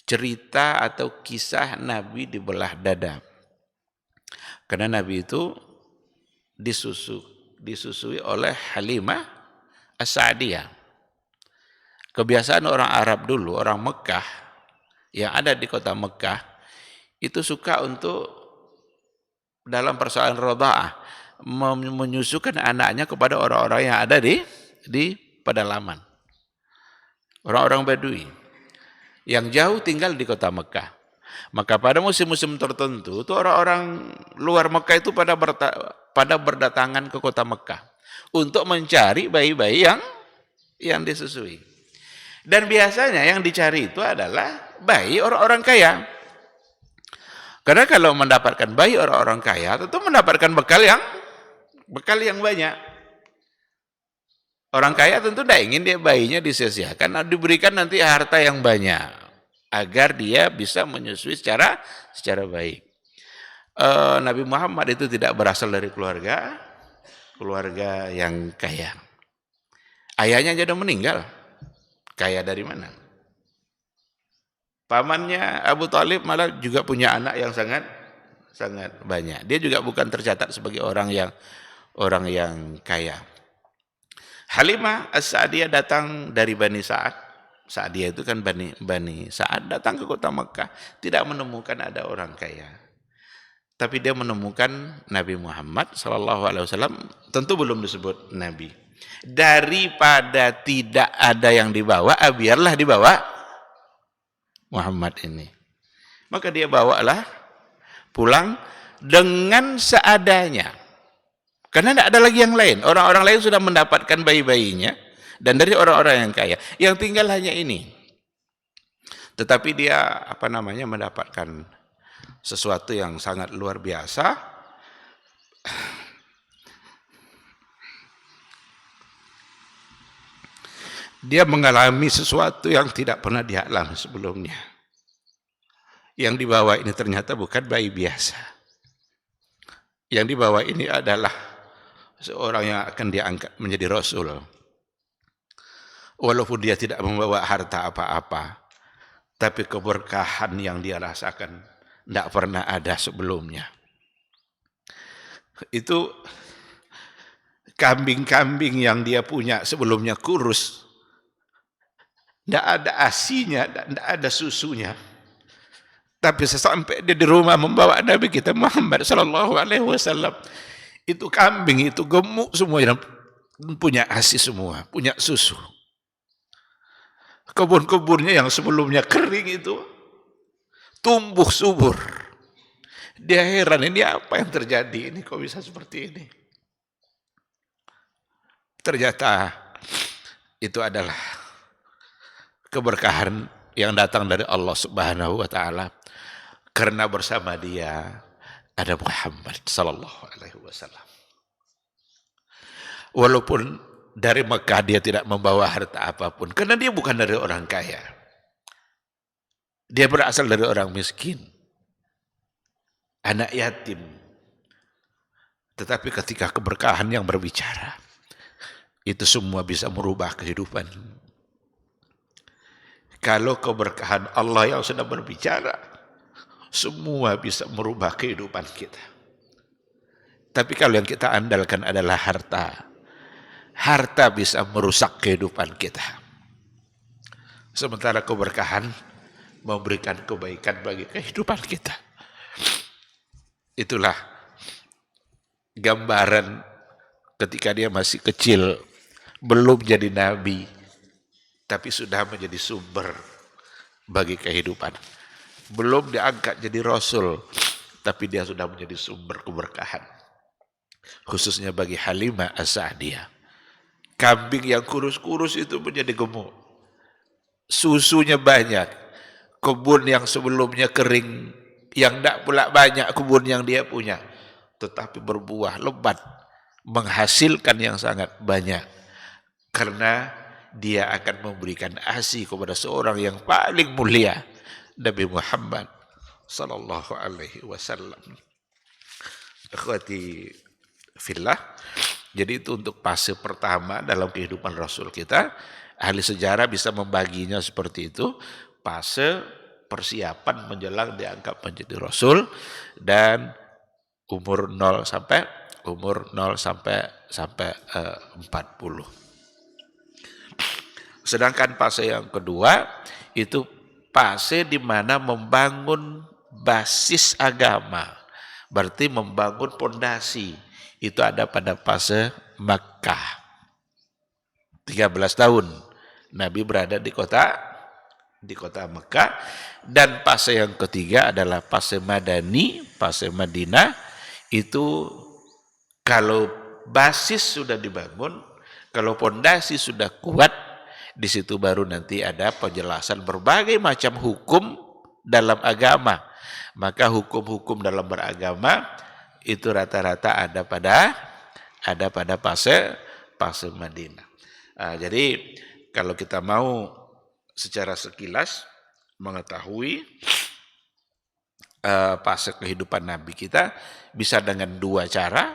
cerita atau kisah Nabi dibelah dada. Karena Nabi itu disusui oleh Halimah As-Sa'diyah. Kebiasaan orang Arab dulu, orang Mekah yang ada di kota Mekah itu suka untuk dalam persoalan radha'ah menyusukan anaknya kepada orang-orang yang ada di pedalaman. Orang-orang Badui yang jauh tinggal di kota Mekah. Maka pada musim-musim tertentu itu orang-orang luar Mekah itu pada berdatangan ke kota Mekah untuk mencari bayi-bayi yang disusui. Dan biasanya yang dicari itu adalah bayi orang-orang kaya. Karena kalau mendapatkan bayi orang-orang kaya tentu mendapatkan bekal yang banyak. Orang kaya tentu tidak ingin dia bayinya disia-siakan, diberikan nanti harta yang banyak agar dia bisa menyusui secara baik. Nabi Muhammad itu tidak berasal dari keluarga yang kaya. Ayahnya aja udah meninggal. Kaya dari mana? Pamannya Abu Thalib malah juga punya anak yang sangat banyak. Dia juga bukan tercatat sebagai orang yang kaya. Halimah As-Sa'diyah datang dari Bani Sa'ad. Sa'diyah itu kan Bani Sa'ad, datang ke kota Mekah, tidak menemukan ada orang kaya. Tapi dia menemukan Nabi Muhammad SAW, tentu belum disebut Nabi. Daripada tidak ada yang dibawa, biarlah dibawa Muhammad ini. Maka dia bawalah pulang dengan seadanya. Karena tidak ada lagi yang lain. Orang-orang lain sudah mendapatkan bayi-bayinya. Dan dari orang-orang yang kaya. Yang tinggal hanya ini. Tetapi dia mendapatkan sesuatu yang sangat luar biasa. Dia mengalami sesuatu yang tidak pernah dia alami sebelumnya. Yang dibawa ini ternyata bukan bayi biasa. Yang dibawa ini adalah seorang yang akan diangkat menjadi Rasul. Walaupun dia tidak membawa harta apa-apa, tapi keberkahan yang dia rasakan tidak pernah ada sebelumnya. Itu kambing-kambing yang dia punya sebelumnya kurus, tidak ada asinya, tidak ada susunya. Tapi sesampai dia di rumah membawa Nabi kita Muhammad SAW, itu kambing itu gemuk semua, punya asi semua, punya susu. Kebun-kebunnya yang sebelumnya kering itu tumbuh subur. Dia heran, ini apa yang terjadi? Ini kok bisa seperti ini? Ternyata itu adalah keberkahan yang datang dari Allah Subhanahu wa taala. Karena bersama dia ada Muhammad sallallahu alaihi wasallam. Walaupun dari Mekah dia tidak membawa harta apapun, karena dia bukan dari orang kaya. Dia berasal dari orang miskin, anak yatim. Tetapi ketika keberkahan yang berbicara, itu semua bisa merubah kehidupan. Kalau keberkahan Allah yang sudah berbicara, semua bisa merubah kehidupan kita. Tapi kalau yang kita andalkan adalah harta, harta bisa merusak kehidupan kita. Sementara keberkahan memberikan kebaikan bagi kehidupan kita. Itulah gambaran ketika dia masih kecil, belum jadi nabi, tapi sudah menjadi sumber bagi kehidupan. Belum diangkat jadi rasul, tapi dia sudah menjadi sumber keberkahan. Khususnya bagi Halimah As-Sa'diyah. Kambing yang kurus-kurus itu menjadi gemuk. Susunya banyak. Kebun yang sebelumnya kering, yang tidak pula banyak kebun yang dia punya, tetapi berbuah lebat, menghasilkan yang sangat banyak. Karena dia akan memberikan ASI kepada seorang yang paling mulia, Nabi Muhammad sallallahu alaihi wasallam. Akhwati fillah, jadi itu untuk fase pertama dalam kehidupan Rasul kita. Ahli sejarah bisa membaginya seperti itu. Fase persiapan menjelang diangkat menjadi Rasul dan umur 0 sampai 40. Sedangkan fase yang kedua itu fase di mana membangun basis agama. Berarti membangun pondasi. Itu ada pada fase Makkah. 13 tahun Nabi berada di kota Mekah. Dan fase yang ketiga adalah fase Madani, fase Madinah. Itu kalau basis sudah dibangun, kalau pondasi sudah kuat, di situ baru nanti ada penjelasan berbagai macam hukum dalam agama. Maka hukum-hukum dalam beragama itu rata-rata ada pada fase Madinah. Jadi kalau kita mau secara sekilas mengetahui fase kehidupan Nabi kita bisa dengan dua cara,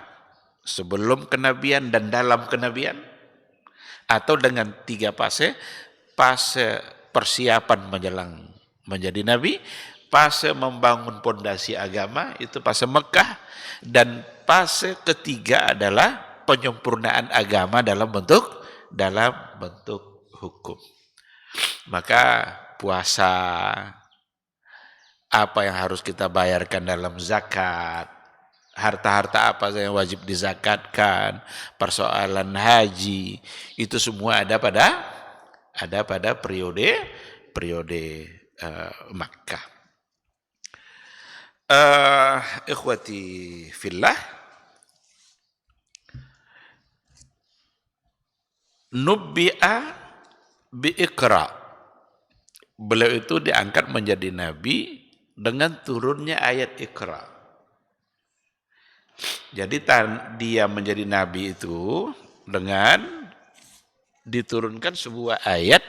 sebelum kenabian dan dalam kenabian, atau dengan tiga fase persiapan menjelang menjadi Nabi, fase membangun pondasi agama, itu fase Mekah, dan fase ketiga adalah penyempurnaan agama dalam bentuk hukum. Maka puasa, apa yang harus kita bayarkan dalam zakat, harta-harta apa yang wajib dizakatkan, persoalan haji, itu semua ada pada periode Makkah. Ikhwati fillah, nubbi'a bi'ikra, beliau itu diangkat menjadi nabi dengan turunnya ayat Iqra. Jadi dia menjadi nabi itu dengan diturunkan sebuah ayat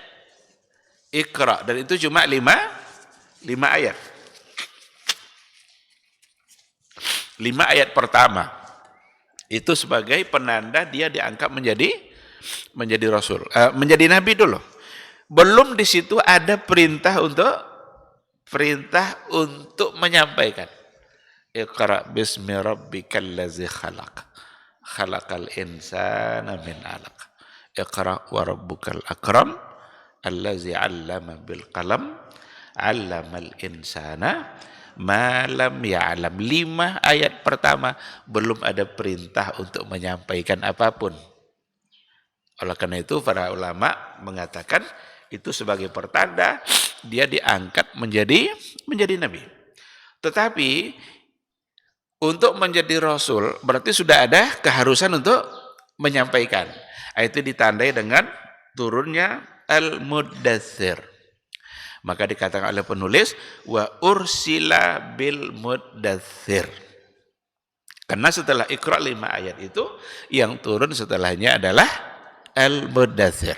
Iqra, dan itu cuma 5 ayat. 5 ayat pertama itu sebagai penanda dia diangkat menjadi rasul, menjadi nabi dulu. Belum di situ ada perintah untuk menyampaikan. Iqra bismi rabbikal ladzi khalaq, khalaqal insana min 'alaq. Iqra wa rabbukal akram allazi 'allama bil qalam 'allamal insana ma lam ya'lam. 5 ayat pertama belum ada perintah untuk menyampaikan apapun. Oleh karena itu para ulama mengatakan itu sebagai pertanda dia diangkat menjadi nabi. Tetapi untuk menjadi rasul berarti sudah ada keharusan untuk menyampaikan. Itu ditandai dengan turunnya Al-Muddatsir. Maka dikatakan oleh penulis wa ursila bil muddatsir. Karena setelah Iqra 5 ayat itu, yang turun setelahnya adalah Al-Muddatsir.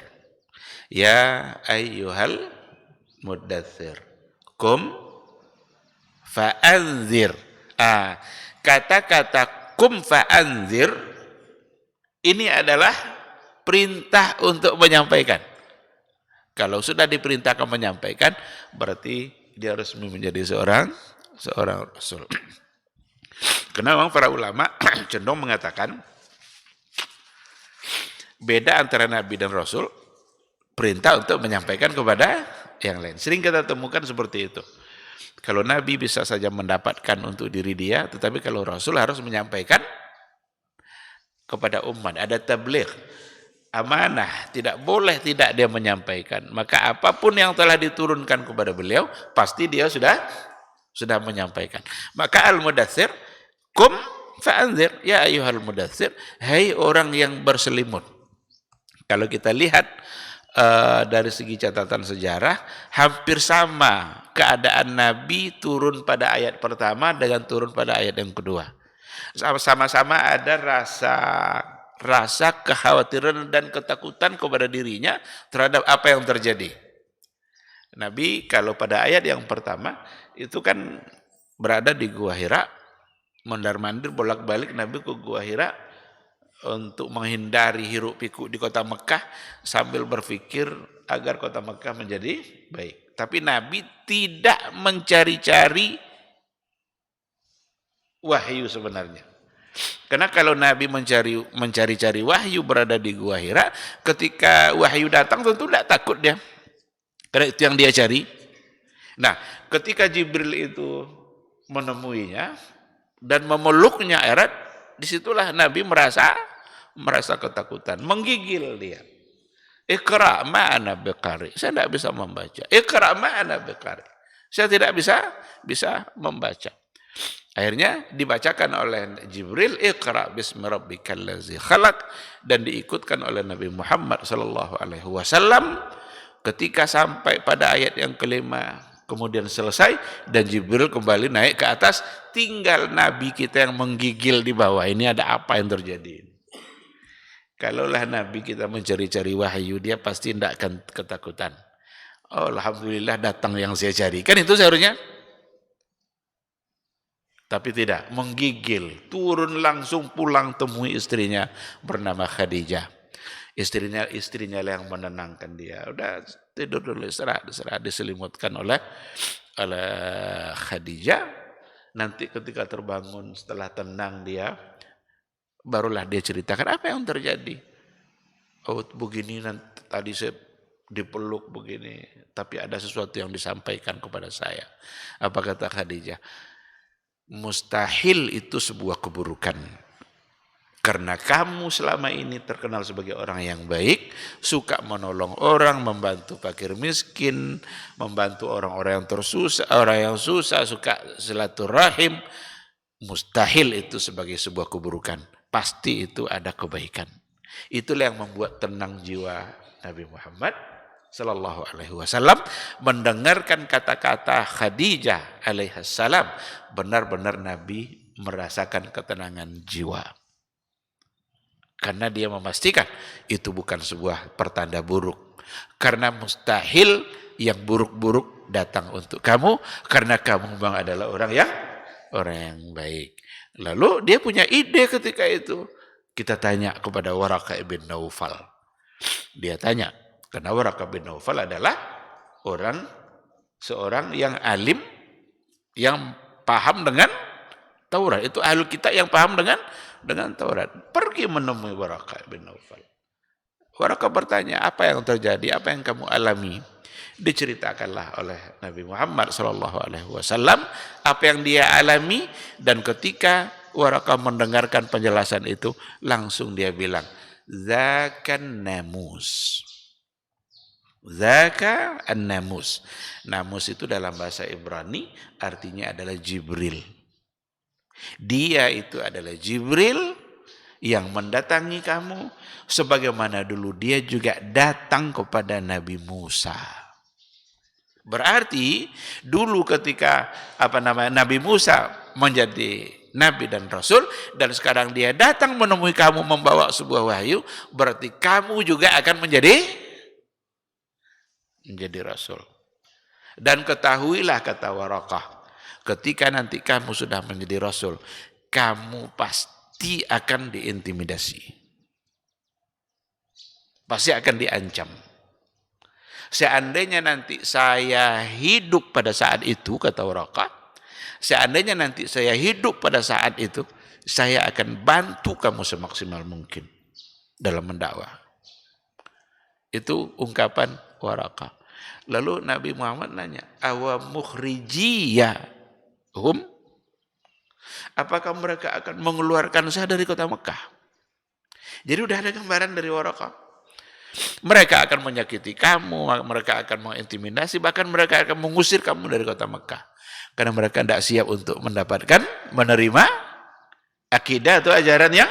Ya ayyuhal muddatsir kum fa'anzir. Kata-kata kum fa'anzir ini adalah perintah untuk menyampaikan. Kalau sudah diperintahkan menyampaikan, berarti dia resmi menjadi seorang rasul. Karena memang para ulama cenderung mengatakan beda antara nabi dan rasul, perintah untuk menyampaikan kepada yang lain. Sering kita temukan seperti itu. Kalau nabi bisa saja mendapatkan untuk diri dia, tetapi kalau rasul harus menyampaikan kepada umat. Ada tabligh, amanah, tidak boleh tidak dia menyampaikan. Maka apapun yang telah diturunkan kepada beliau, pasti dia sudah menyampaikan. Maka Al-Muddatsir, kum fa'anzir, ya ayyuhal mudatsir, hai orang yang berselimut. Kalau kita lihat dari segi catatan sejarah, hampir sama keadaan Nabi turun pada ayat pertama dengan turun pada ayat yang kedua. Sama-sama ada rasa kekhawatiran dan ketakutan kepada dirinya terhadap apa yang terjadi. Nabi kalau pada ayat yang pertama itu kan berada di Gua Hira, mondar-mandir bolak-balik Nabi ke Gua Hira untuk menghindari hiruk pikuk di kota Mekah sambil berpikir agar kota Mekah menjadi baik. Tapi Nabi tidak mencari-cari wahyu sebenarnya. Karena kalau Nabi mencari-cari wahyu berada di Gua Hira, ketika wahyu datang tentu tidak takut dia. Karena itu yang dia cari. Nah, ketika Jibril itu menemuinya dan memeluknya erat, disitulah Nabi merasa ketakutan, menggigil dia. Iqra ma'ana biqari. Saya tidak bisa membaca. Iqra ma'ana biqari. Saya tidak bisa membaca. Akhirnya dibacakan oleh Jibril, Iqra bismi rabbikal ladzi khalaq, dan diikutkan oleh Nabi Muhammad sallallahu alaihi wasallam. Ketika sampai pada ayat yang kelima, kemudian selesai dan Jibril kembali naik ke atas, tinggal Nabi kita yang menggigil di bawah. Ini ada apa yang terjadi? Kalaulah Nabi kita mencari-cari wahyu, dia pasti tidak akan ketakutan. Oh, alhamdulillah datang yang saya cari. Kan itu seharusnya. Tapi tidak, menggigil. Turun langsung pulang temui istrinya bernama Khadijah. Istrinya yang menenangkan dia. Udah tidur dulu, istirahat, diselimutkan oleh Khadijah. Nanti ketika terbangun setelah tenang dia, barulah dia ceritakan apa yang terjadi. Oh begini, nanti tadi saya dipeluk begini, tapi ada sesuatu yang disampaikan kepada saya. Apa kata Khadijah? Mustahil itu sebuah keburukan. Karena kamu selama ini terkenal sebagai orang yang baik, suka menolong orang, membantu fakir miskin, membantu orang-orang yang susah, suka silaturahim. Mustahil itu sebagai sebuah keburukan. Pasti itu ada kebaikan. Itulah yang membuat tenang jiwa Nabi Muhammad sallallahu alaihi wasallam mendengarkan kata-kata Khadijah alaihissalam. Benar-benar Nabi merasakan ketenangan jiwa. Karena dia memastikan itu bukan sebuah pertanda buruk. Karena mustahil yang buruk-buruk datang untuk kamu. Karena kamu memang adalah orang yang baik. Lalu dia punya ide ketika itu. Kita tanya kepada Waraqah bin Naufal. Dia tanya, karena Waraqah bin Naufal adalah seorang yang alim, yang paham dengan Taurat. Itu ahli kitab yang paham dengan Taurat. Pergi menemui Waraqah bin Naufal. Waraqah bertanya, apa yang terjadi? Apa yang kamu alami? Diceritakanlah oleh Nabi Muhammad SAW apa yang dia alami, dan ketika Waraqah mendengarkan penjelasan itu, langsung dia bilang, Zakan namus. Zaka an-namus. Namus itu dalam bahasa Ibrani artinya adalah Jibril. Dia itu adalah Jibril yang mendatangi kamu sebagaimana dulu dia juga datang kepada Nabi Musa. Berarti dulu ketika Nabi Musa menjadi Nabi dan Rasul, dan sekarang dia datang menemui kamu membawa sebuah wahyu, berarti kamu juga akan menjadi Rasul. Dan ketahuilah, kata Waraqah, ketika nanti kamu sudah menjadi Rasul, kamu pasti akan diintimidasi. Pasti akan diancam. Seandainya nanti saya hidup pada saat itu, kata Waraqah, seandainya nanti saya hidup pada saat itu, saya akan bantu kamu semaksimal mungkin dalam mendakwah. Itu ungkapan Waraqah. Lalu Nabi Muhammad nanya, awa mukhrijiyahum? Apakah mereka akan mengeluarkan saya dari kota Mekah? Jadi udah ada gambaran dari Waraqah. Mereka akan menyakiti kamu, mereka akan mengintimidasi, bahkan mereka akan mengusir kamu dari kota Mekah. Karena mereka tidak siap untuk menerima akidah atau ajaran yang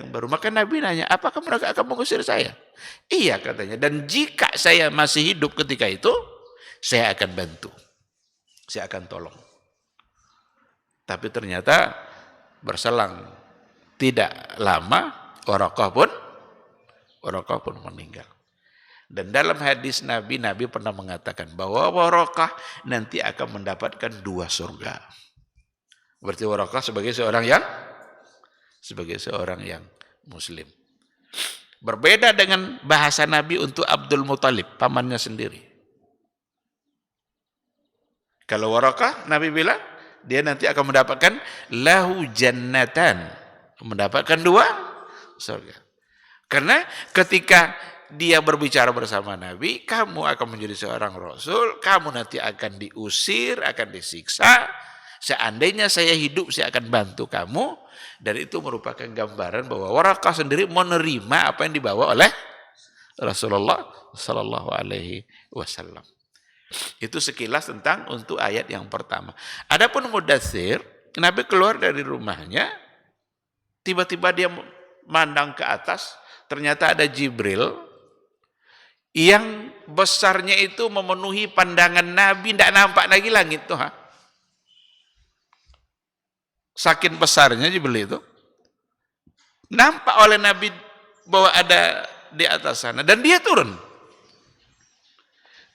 baru. Maka Nabi nanya, apakah mereka akan mengusir saya? Iya, katanya. Dan jika saya masih hidup ketika itu, saya akan bantu. Saya akan tolong. Tapi ternyata berselang tidak lama, Waraqah pun meninggal. Dan dalam hadis Nabi pernah mengatakan bahwa Waraqah nanti akan mendapatkan 2 surga. Berarti Waraqah sebagai seorang yang Muslim. Berbeda dengan bahasa Nabi untuk Abdul Muthalib, pamannya sendiri. Kalau Waraqah, Nabi bilang, dia nanti akan mendapatkan lahu jannatan, mendapatkan 2 surga. Karena ketika dia berbicara bersama Nabi, kamu akan menjadi seorang Rasul, kamu nanti akan diusir, akan disiksa. Seandainya saya hidup, saya akan bantu kamu. Dan itu merupakan gambaran bahwa Waraqah sendiri menerima apa yang dibawa oleh Rasulullah Sallallahu Alaihi Wasallam. Itu sekilas tentang untuk ayat yang pertama. Adapun Mudatsir, Nabi keluar dari rumahnya, tiba-tiba dia mandang ke atas, ternyata ada Jibril yang besarnya itu memenuhi pandangan Nabi, tidak nampak lagi langit tuh. Saking besarnya Jibril itu, nampak oleh Nabi bahwa ada di atas sana, dan dia turun.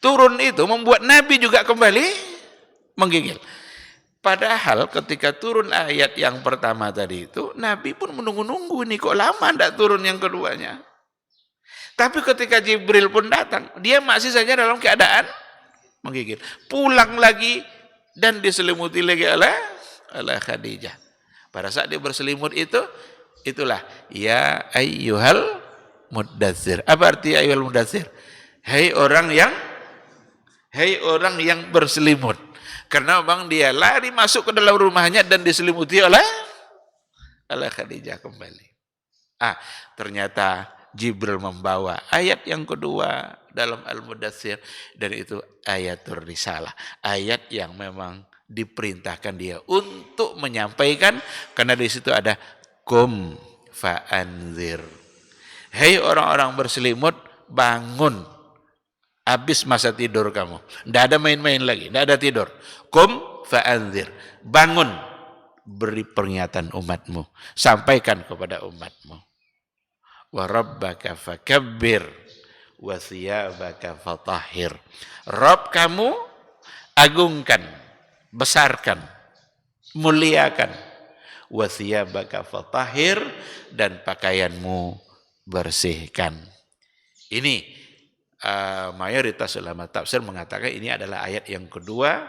Turun itu membuat Nabi juga kembali menggigil. Padahal ketika turun ayat yang pertama tadi itu, Nabi pun menunggu-nunggu nih, kok lama tidak turun yang keduanya. Tapi ketika Jibril pun datang, dia masih saja dalam keadaan menggigil. Pulang lagi dan diselimuti lagi oleh Khadijah. Pada saat dia berselimut itu, itulah ya ayyuhal muddatsir. Apa arti ayyuhal muddatsir? Hai orang yang berselimut. Karena bang dia lari masuk ke dalam rumahnya dan diselimuti oleh Khadijah kembali. Ternyata Jibril membawa ayat yang kedua dalam Al-Mudatsir, dan itu ayatul risalah, ayat yang memang diperintahkan dia untuk menyampaikan, karena di situ ada kum fa'anzir. Hei orang-orang berselimut, bangun. Habis masa tidur kamu. Tidak ada main-main lagi, tidak ada tidur. Kum fa'anzir. Bangun, beri peringatan umatmu. Sampaikan kepada umatmu. Wa rabbaka fakabbir wa thiyabaka fatahhir. Rabb kamu agungkan, besarkan, muliakan. Wa thiyabaka fatahhir, dan pakaianmu bersihkan. Ini mayoritas ulama tafsir mengatakan ini adalah ayat yang kedua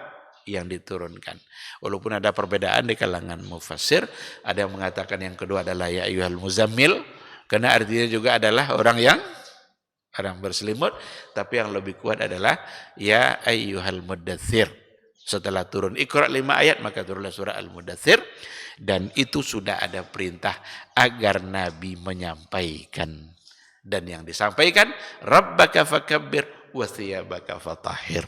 yang diturunkan. Walaupun ada perbedaan di kalangan mufassir, ada yang mengatakan yang kedua adalah ya ayyuhal muzammil, karena artinya juga adalah orang berselimut, tapi yang lebih kuat adalah ya ayyuhal muddatsir. Setelah turun Iqra 5 ayat, maka turunlah surah Al-Mudatsir, dan itu sudah ada perintah agar Nabi menyampaikan. Dan yang disampaikan, Rabbaka fakabbir wa thiyabaka fatahhir.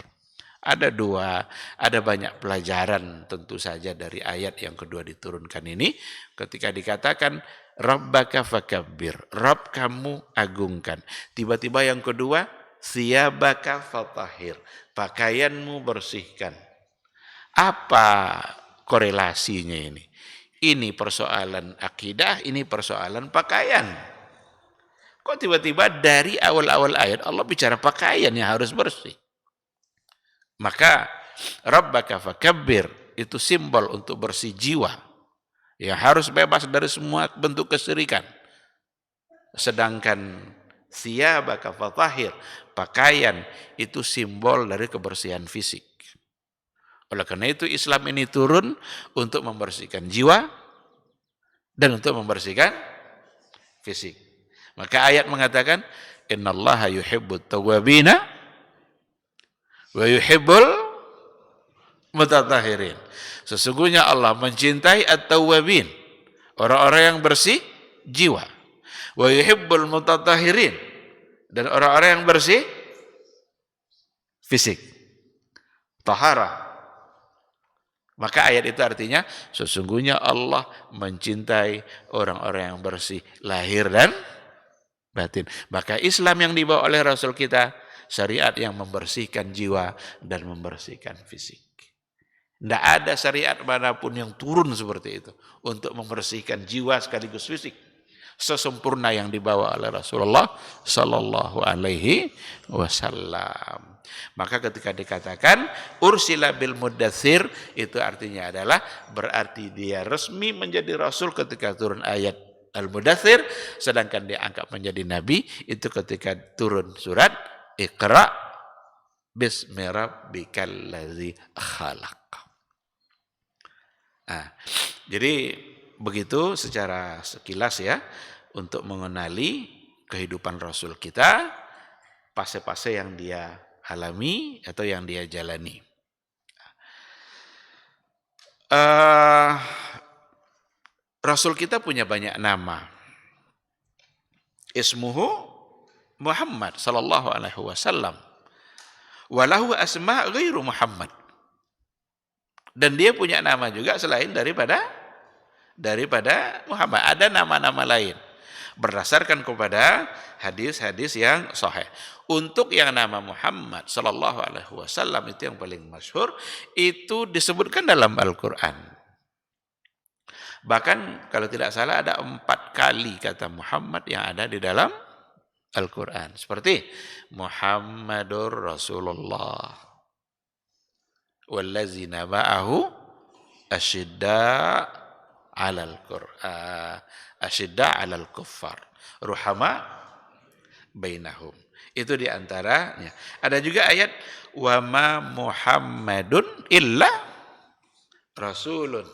Ada banyak pelajaran tentu saja dari ayat yang kedua diturunkan ini. Ketika dikatakan, Rabbaka fakabbir, Rabb kamu agungkan. Tiba-tiba yang kedua, thiyabaka fatahhir, pakaianmu bersihkan. Apa korelasinya ini? Ini persoalan akidah, ini persoalan pakaian. Kok tiba-tiba dari awal-awal ayat Allah bicara pakaian yang harus bersih? Maka Rabbaka fakabbir itu simbol untuk bersih jiwa, yang harus bebas dari semua bentuk kesyirikan. Sedangkan thiyabaka fatahhir, pakaian itu simbol dari kebersihan fisik. Oleh karena itu Islam ini turun untuk membersihkan jiwa dan untuk membersihkan fisik. Maka ayat mengatakan, innallaha yuhibbut tawwabina wa yuhibbul mutatahhirin. Sesungguhnya Allah mencintai at-tawwabin, orang-orang yang bersih jiwa. Wa yuhibbul mutatahhirin, dan orang-orang yang bersih fisik. Tahara. Maka ayat itu artinya sesungguhnya Allah mencintai orang-orang yang bersih lahir dan batin. Maka Islam yang dibawa oleh Rasul kita, syariat yang membersihkan jiwa dan membersihkan fisik. Tidak ada syariat manapun yang turun seperti itu untuk membersihkan jiwa sekaligus fisik sesempurna yang dibawa oleh Rasulullah Sallallahu Alaihi Wasallam. Maka ketika dikatakan ursila bil mudatsir, itu artinya adalah berarti dia resmi menjadi Rasul ketika turun ayat Al-Mudatsir, sedangkan dia angkat menjadi Nabi itu ketika turun surat Iqra bismi rabbikal ladzi khalaq. Jadi begitu secara sekilas ya, untuk mengenali kehidupan Rasul kita, fase-fase yang dia alami atau yang dia jalani. Rasul kita punya banyak nama. Ismuhu Muhammad sallallahu alaihi wasallam. Walahu asma' ghairu Muhammad. Dan dia punya nama juga selain daripada Muhammad. Ada nama-nama lain berdasarkan kepada hadis-hadis yang sahih. Untuk yang nama Muhammad sallallahu alaihi wasallam itu yang paling masyhur, itu disebutkan dalam Al-Qur'an. Bahkan kalau tidak salah ada 4 kali kata Muhammad yang ada di dalam Al-Quran. Seperti Muhammadur Rasulullah wallazina ma'ahu asyidda 'alal Qur'an, asyidda 'alal kuffar, ruhama bainahum. Itu di antaranya. Ada juga ayat wa ma Muhammadun illa rasulun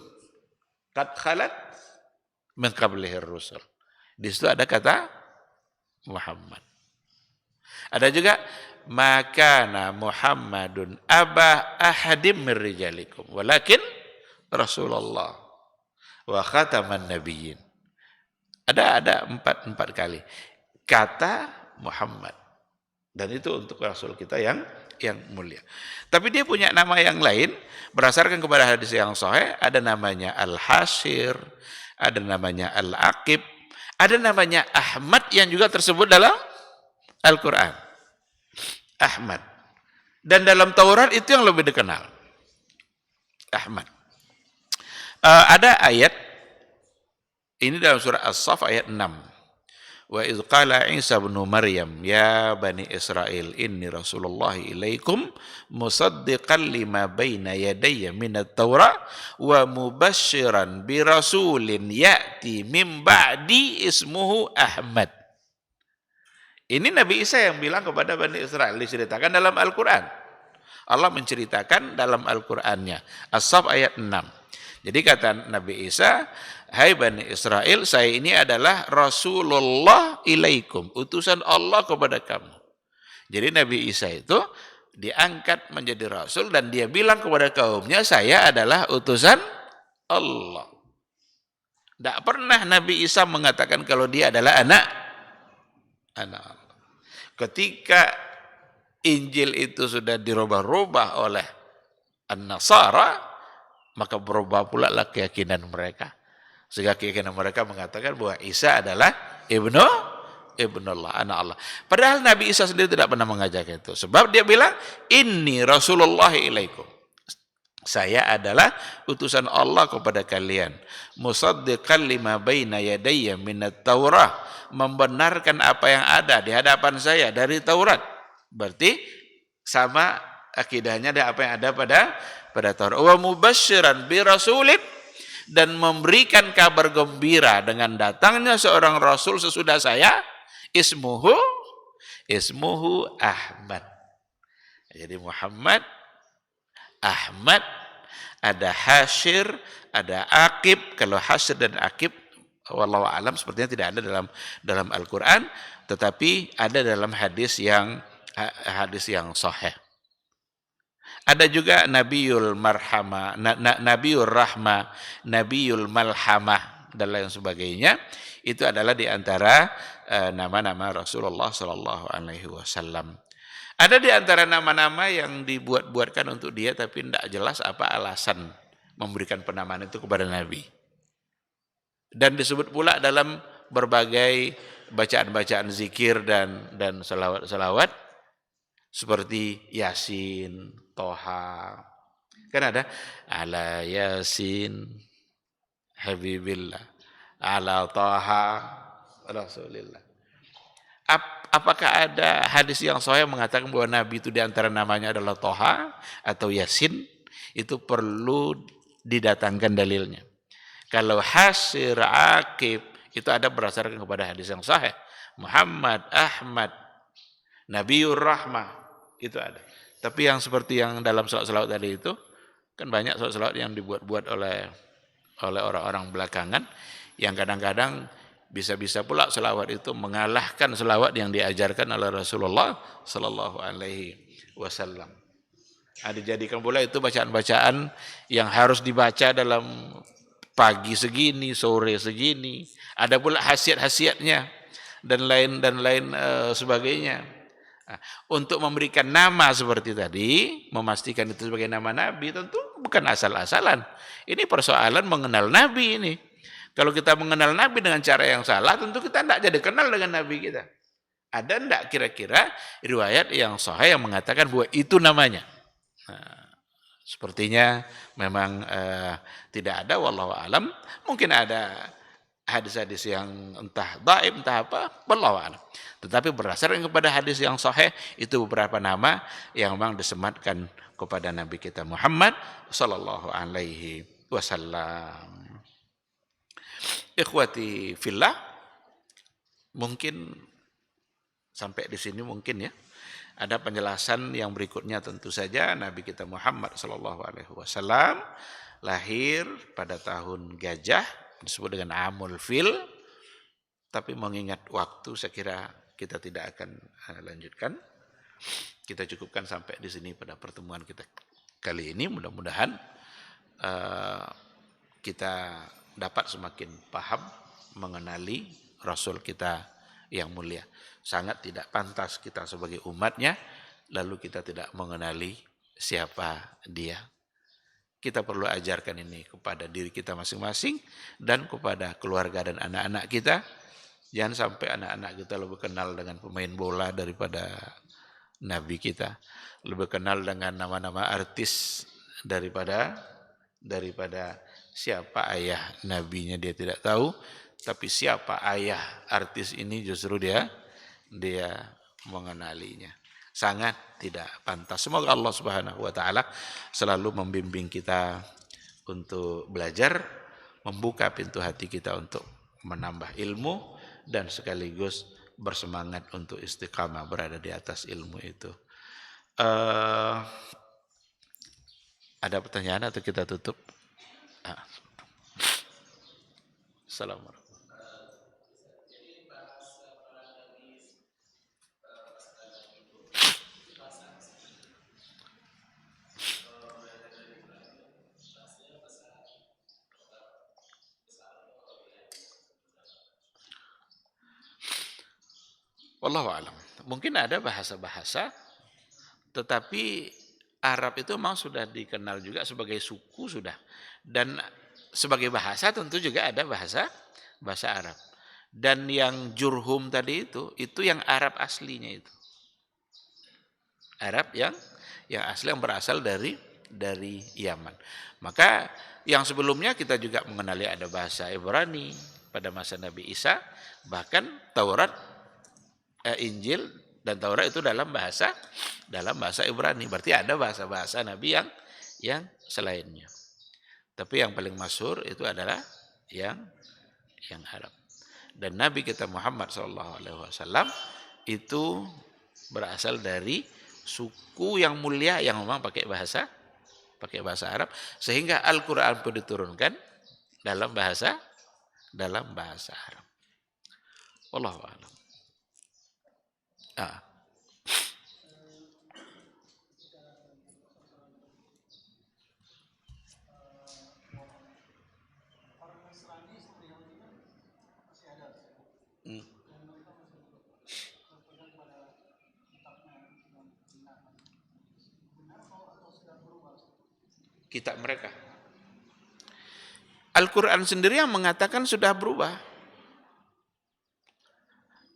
qad khalat min qablihi rusul. Di situ ada kata Muhammad. Ada juga makana Muhammadun aba ahadim min rijalikum walakin Rasulullah wa khataman nabiyyin. Ada empat kali kata Muhammad, dan itu untuk Rasul kita yang mulia. Tapi dia punya nama yang lain berdasarkan kepada hadis yang sahih. Ada namanya Al-Hashir, ada namanya Al-Aqib, ada namanya Ahmad yang juga tersebut dalam Al-Quran. Ahmad. Dan dalam Taurat itu yang lebih dikenal. Ahmad. Ada ayat, ini dalam surah As-Saff ayat 6. Wa idh qala Isa ibn Maryam ya bani Israel inni Rasulullah ilaikum musaddiqan lima baina yadayya minat Taurah wa mubasysyiran bi rasulin ya'ti min ba'di ismuhu Ahmad. Ini Nabi Isa yang bilang kepada Bani Israel, diceritakan dalam Al-Quran. Allah menceritakan dalam Al-Qurannya. As-Saff ayat 6. Jadi kata Nabi Isa, hai Bani Israel, saya ini adalah Rasulullah ilaikum, utusan Allah kepada kamu. Jadi Nabi Isa itu diangkat menjadi Rasul dan dia bilang kepada kaumnya, saya adalah utusan Allah. Tidak pernah Nabi Isa mengatakan kalau dia adalah anak Allah. Ketika Injil itu sudah dirubah-rubah oleh An-Nasara, maka berubah pula lah keyakinan mereka. Sehingga keyakinan mereka mengatakan bahwa Isa adalah Ibnullah, anak Allah. Padahal Nabi Isa sendiri tidak pernah mengajak itu. Sebab dia bilang, inni Rasulullah ilaikum. Saya adalah utusan Allah kepada kalian. Musaddiqan lima baina yadayya minat Taurah. Membenarkan apa yang ada di hadapan saya dari Taurat. Berarti sama akidahnya dengan apa yang ada pada Taurat. Wa mubasysyiran bi rasulin, dan memberikan kabar gembira dengan datangnya seorang rasul sesudah saya, ismuhu Ahmad. Jadi Muhammad, Ahmad, ada Hashir, ada Aqib. Kalau Hashir dan Aqib wallahu alam sepertinya tidak ada dalam Al-Qur'an, tetapi ada dalam hadis yang sahih. Ada juga Nabiul Marhamah, Nabiul Rahmah, Nabiul Malhamah dan lain sebagainya. Itu adalah di antara nama-nama Rasulullah sallallahu alaihi wasallam. Ada di antara nama-nama yang dibuat-buatkan untuk dia tapi tidak jelas apa alasan memberikan penamaan itu kepada Nabi. Dan disebut pula dalam berbagai bacaan-bacaan zikir dan salawat seperti Yasin, Toha. Kan ada ala Yasin Habibillah, ala Toha Rasulillah. Apakah ada hadis yang sahih mengatakan bahwa Nabi itu diantara namanya adalah Toha atau Yasin? Itu perlu didatangkan dalilnya. Kalau Hashir, Aqib, itu ada berdasarkan kepada hadis yang sahih. Muhammad, Ahmad, Nabiur Rahmah, itu ada. Tapi yang seperti yang dalam salawat tadi itu, kan banyak salawat yang dibuat-buat oleh orang-orang belakangan, yang kadang-kadang bisa-bisa pula salawat itu mengalahkan salawat yang diajarkan oleh Rasulullah sallallahu alaihi wasallam. Dijadikan pula itu bacaan-bacaan yang harus dibaca dalam pagi segini, sore segini. Ada pula khasiat-khasiatnya dan lain sebagainya. Untuk memberikan nama seperti tadi, memastikan itu sebagai nama Nabi, tentu bukan asal-asalan. Ini persoalan mengenal Nabi ini. Kalau kita mengenal Nabi dengan cara yang salah, tentu kita tidak jadi kenal dengan Nabi kita. Ada tidak kira-kira riwayat yang sahih yang mengatakan bahwa itu namanya? Sepertinya memang tidak ada, wallahu alam. Mungkin ada hadis-hadis yang entah dhaif entah apa, wallahu alam. Tetapi berdasarkan kepada hadis yang sahih, itu beberapa nama yang memang disematkan kepada Nabi kita Muhammad sallallahu alaihi wasallam. Ikhwati fillah, mungkin sampai di sini mungkin ya. Ada penjelasan yang berikutnya, tentu saja Nabi kita Muhammad sallallahu alaihi wasallam lahir pada tahun gajah, disebut dengan Amul Fil. Tapi mengingat waktu, saya kira kita tidak akan lanjutkan. Kita cukupkan sampai di sini pada pertemuan kita kali ini. Mudah-mudahan kita dapat semakin paham mengenali Rasul kita yang mulia. Sangat tidak pantas kita sebagai umatnya lalu kita tidak mengenali siapa dia. Kita perlu ajarkan ini kepada diri kita masing-masing dan kepada keluarga dan anak-anak kita. Jangan sampai anak-anak kita lebih kenal dengan pemain bola daripada Nabi kita, lebih kenal dengan nama-nama artis daripada siapa ayah nabinya dia tidak tahu, tapi siapa ayah artis ini justru dia mengenalinya. Sangat tidak pantas. Semoga Allah Subhanahu wa taala selalu membimbing kita untuk belajar, membuka pintu hati kita untuk menambah ilmu dan sekaligus bersemangat untuk istiqamah berada di atas ilmu itu. Ada pertanyaan atau kita tutup? Assalamualaikum. Wallahu a'lam. Mungkin ada bahasa-bahasa, tetapi Arab itu memang sudah dikenal juga sebagai suku sudah. Dan sebagai bahasa tentu juga ada bahasa Arab. Dan yang Jurhum tadi itu yang Arab aslinya itu. Arab yang asli yang berasal dari Yaman. Maka yang sebelumnya kita juga mengenali ada bahasa Ibrani pada masa Nabi Isa, bahkan Taurat, Injil dan Taurat itu dalam bahasa Ibrani. Berarti ada bahasa-bahasa Nabi yang selainnya. Tapi yang paling masyhur itu adalah yang Arab. Dan Nabi kita Muhammad SAW itu berasal dari suku yang mulia yang memang pakai bahasa Arab, sehingga Al-Qur'an pun diturunkan dalam bahasa Arab. Wallahu a'lam. Kitab mereka. Al-Quran sendiri yang mengatakan sudah berubah.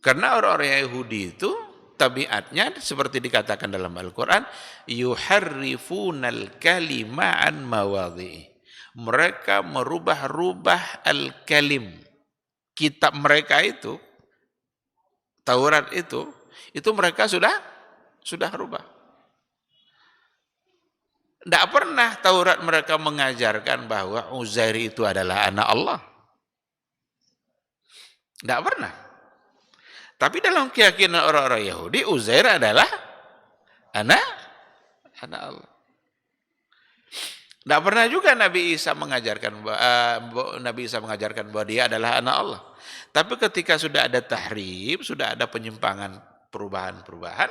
Karena orang-orang Yahudi itu tabiatnya seperti dikatakan dalam Al-Quran, yuharrifunal kalima an mawadhi'i. Mereka merubah-rubah al-kalim. Kitab mereka itu, Taurat itu mereka sudah rubah. Tidak pernah Taurat mereka mengajarkan bahwa Uzair itu adalah anak Allah. Tidak pernah. Tapi dalam keyakinan orang-orang Yahudi, Uzair adalah anak Allah. Tidak pernah juga Nabi Isa mengajarkan bahwa dia adalah anak Allah. Tapi ketika sudah ada tahrif, sudah ada penyimpangan perubahan-perubahan,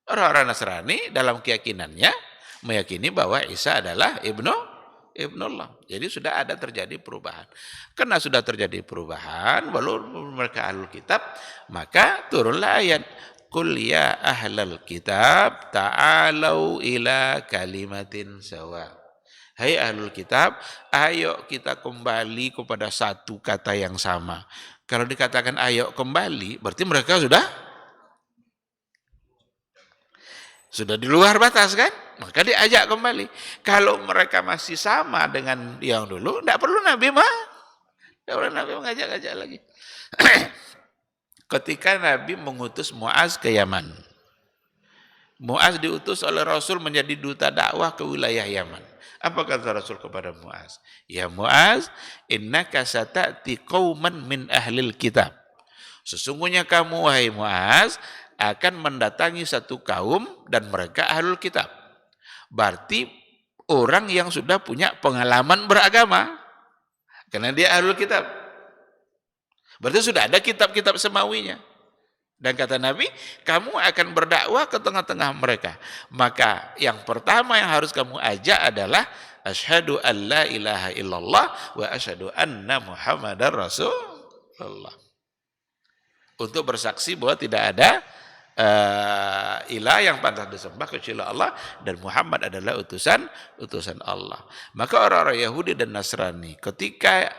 orang-orang Nasrani dalam keyakinannya meyakini bahwa Isa adalah ibnullah. Jadi sudah ada terjadi perubahan. Karena sudah terjadi perubahan, walaupun mereka ahlul kitab, maka turunlah ayat, Qul ya ahlal kitab ta'alau ila kalimatin sawa. Hai ahlul kitab, ayo kita kembali kepada satu kata yang sama. Kalau dikatakan ayo kembali, berarti mereka sudah di luar batas kan? Maka diajak kembali. Kalau mereka masih sama dengan yang dulu, tidak perlu Nabi mengajak-ajak lagi. Ketika Nabi mengutus Muaz ke Yaman, Muaz diutus oleh Rasul menjadi duta dakwah ke wilayah Yaman. Apa kata Rasul kepada Muaz? Ya Muaz, innaka sata'ti qauman min ahlil kitab. Sesungguhnya kamu, wahai Muaz, akan mendatangi satu kaum dan mereka ahlul kitab. Berarti orang yang sudah punya pengalaman beragama. Karena dia ahlul kitab. Berarti sudah ada kitab-kitab semawinya. Dan kata Nabi, kamu akan berdakwah ke tengah-tengah mereka. Maka yang pertama yang harus kamu ajak adalah asyhadu an la ilaha illallah wa asyhadu anna muhammadar rasulullah. Untuk bersaksi bahwa tidak ada ilah yang pantas disembah kecuali Allah dan Muhammad adalah utusan Allah. Maka orang-orang Yahudi dan Nasrani ketika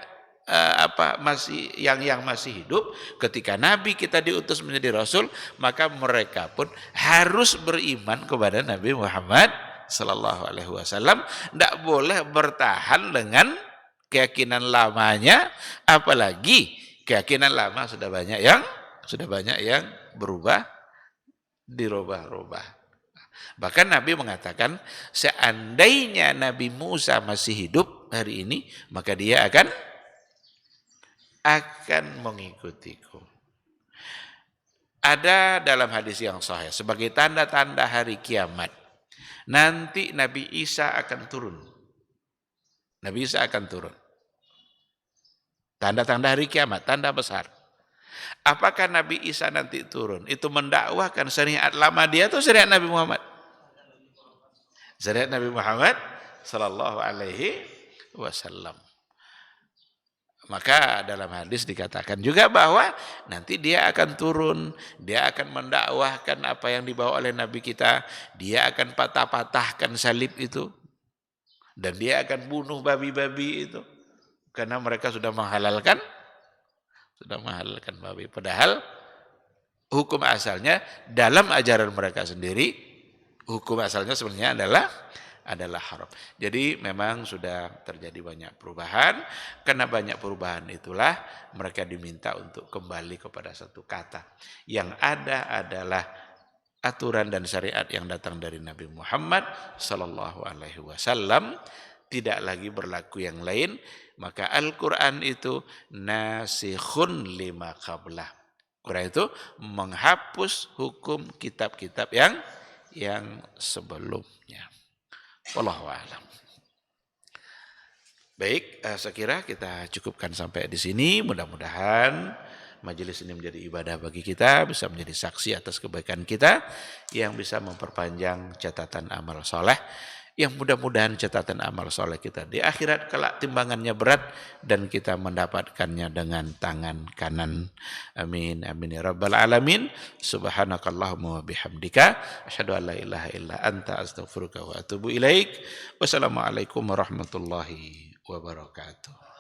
yang masih hidup, ketika Nabi kita diutus menjadi Rasul, maka mereka pun harus beriman kepada Nabi Muhammad Sallallahu Alaihi Wasallam. Tidak boleh bertahan dengan keyakinan lamanya, apalagi keyakinan lama sudah banyak yang berubah, dirubah-rubah. Bahkan Nabi mengatakan, seandainya Nabi Musa masih hidup hari ini, maka dia akan mengikutiku. Ada dalam hadis yang sahih sebagai tanda-tanda hari kiamat. Nanti Nabi Isa akan turun. Nabi Isa akan turun. Tanda-tanda hari kiamat, tanda besar. Apakah Nabi Isa nanti turun? Itu mendakwahkan syariat lama dia atau syariat Nabi Muhammad? Syariat Nabi Muhammad Sallallahu Alaihi Wasallam. Maka dalam hadis dikatakan juga bahwa nanti dia akan turun, dia akan mendakwahkan apa yang dibawa oleh Nabi kita, dia akan patah-patahkan salib itu, dan dia akan bunuh babi-babi itu, karena mereka sudah menghalalkan babi. Padahal hukum asalnya dalam ajaran mereka sendiri, hukum asalnya sebenarnya adalah haram. Jadi memang sudah terjadi banyak perubahan. Karena banyak perubahan itulah mereka diminta untuk kembali kepada satu kata. Yang ada adalah aturan dan syariat yang datang dari Nabi Muhammad Sallallahu Alaihi Wasallam. Tidak lagi berlaku yang lain. Maka Al-Quran itu nasikhun lima qablah. Quran itu menghapus hukum kitab-kitab yang sebelumnya. Wallahu a'lam. Baik, saya kira kita cukupkan sampai di sini. Mudah-mudahan majelis ini menjadi ibadah bagi kita, bisa menjadi saksi atas kebaikan kita, yang bisa memperpanjang catatan amal soleh. Yang mudah-mudahan catatan amal soleh kita di akhirat kelak timbangannya berat dan kita mendapatkannya dengan tangan kanan. Amin amin ya rabbal alamin. Subhanakallahumma wa bihamdika asyhadu an la ilaha illa anta astaghfiruka wa atubu ilaik. Wassalamualaikum warahmatullahi wabarakatuh.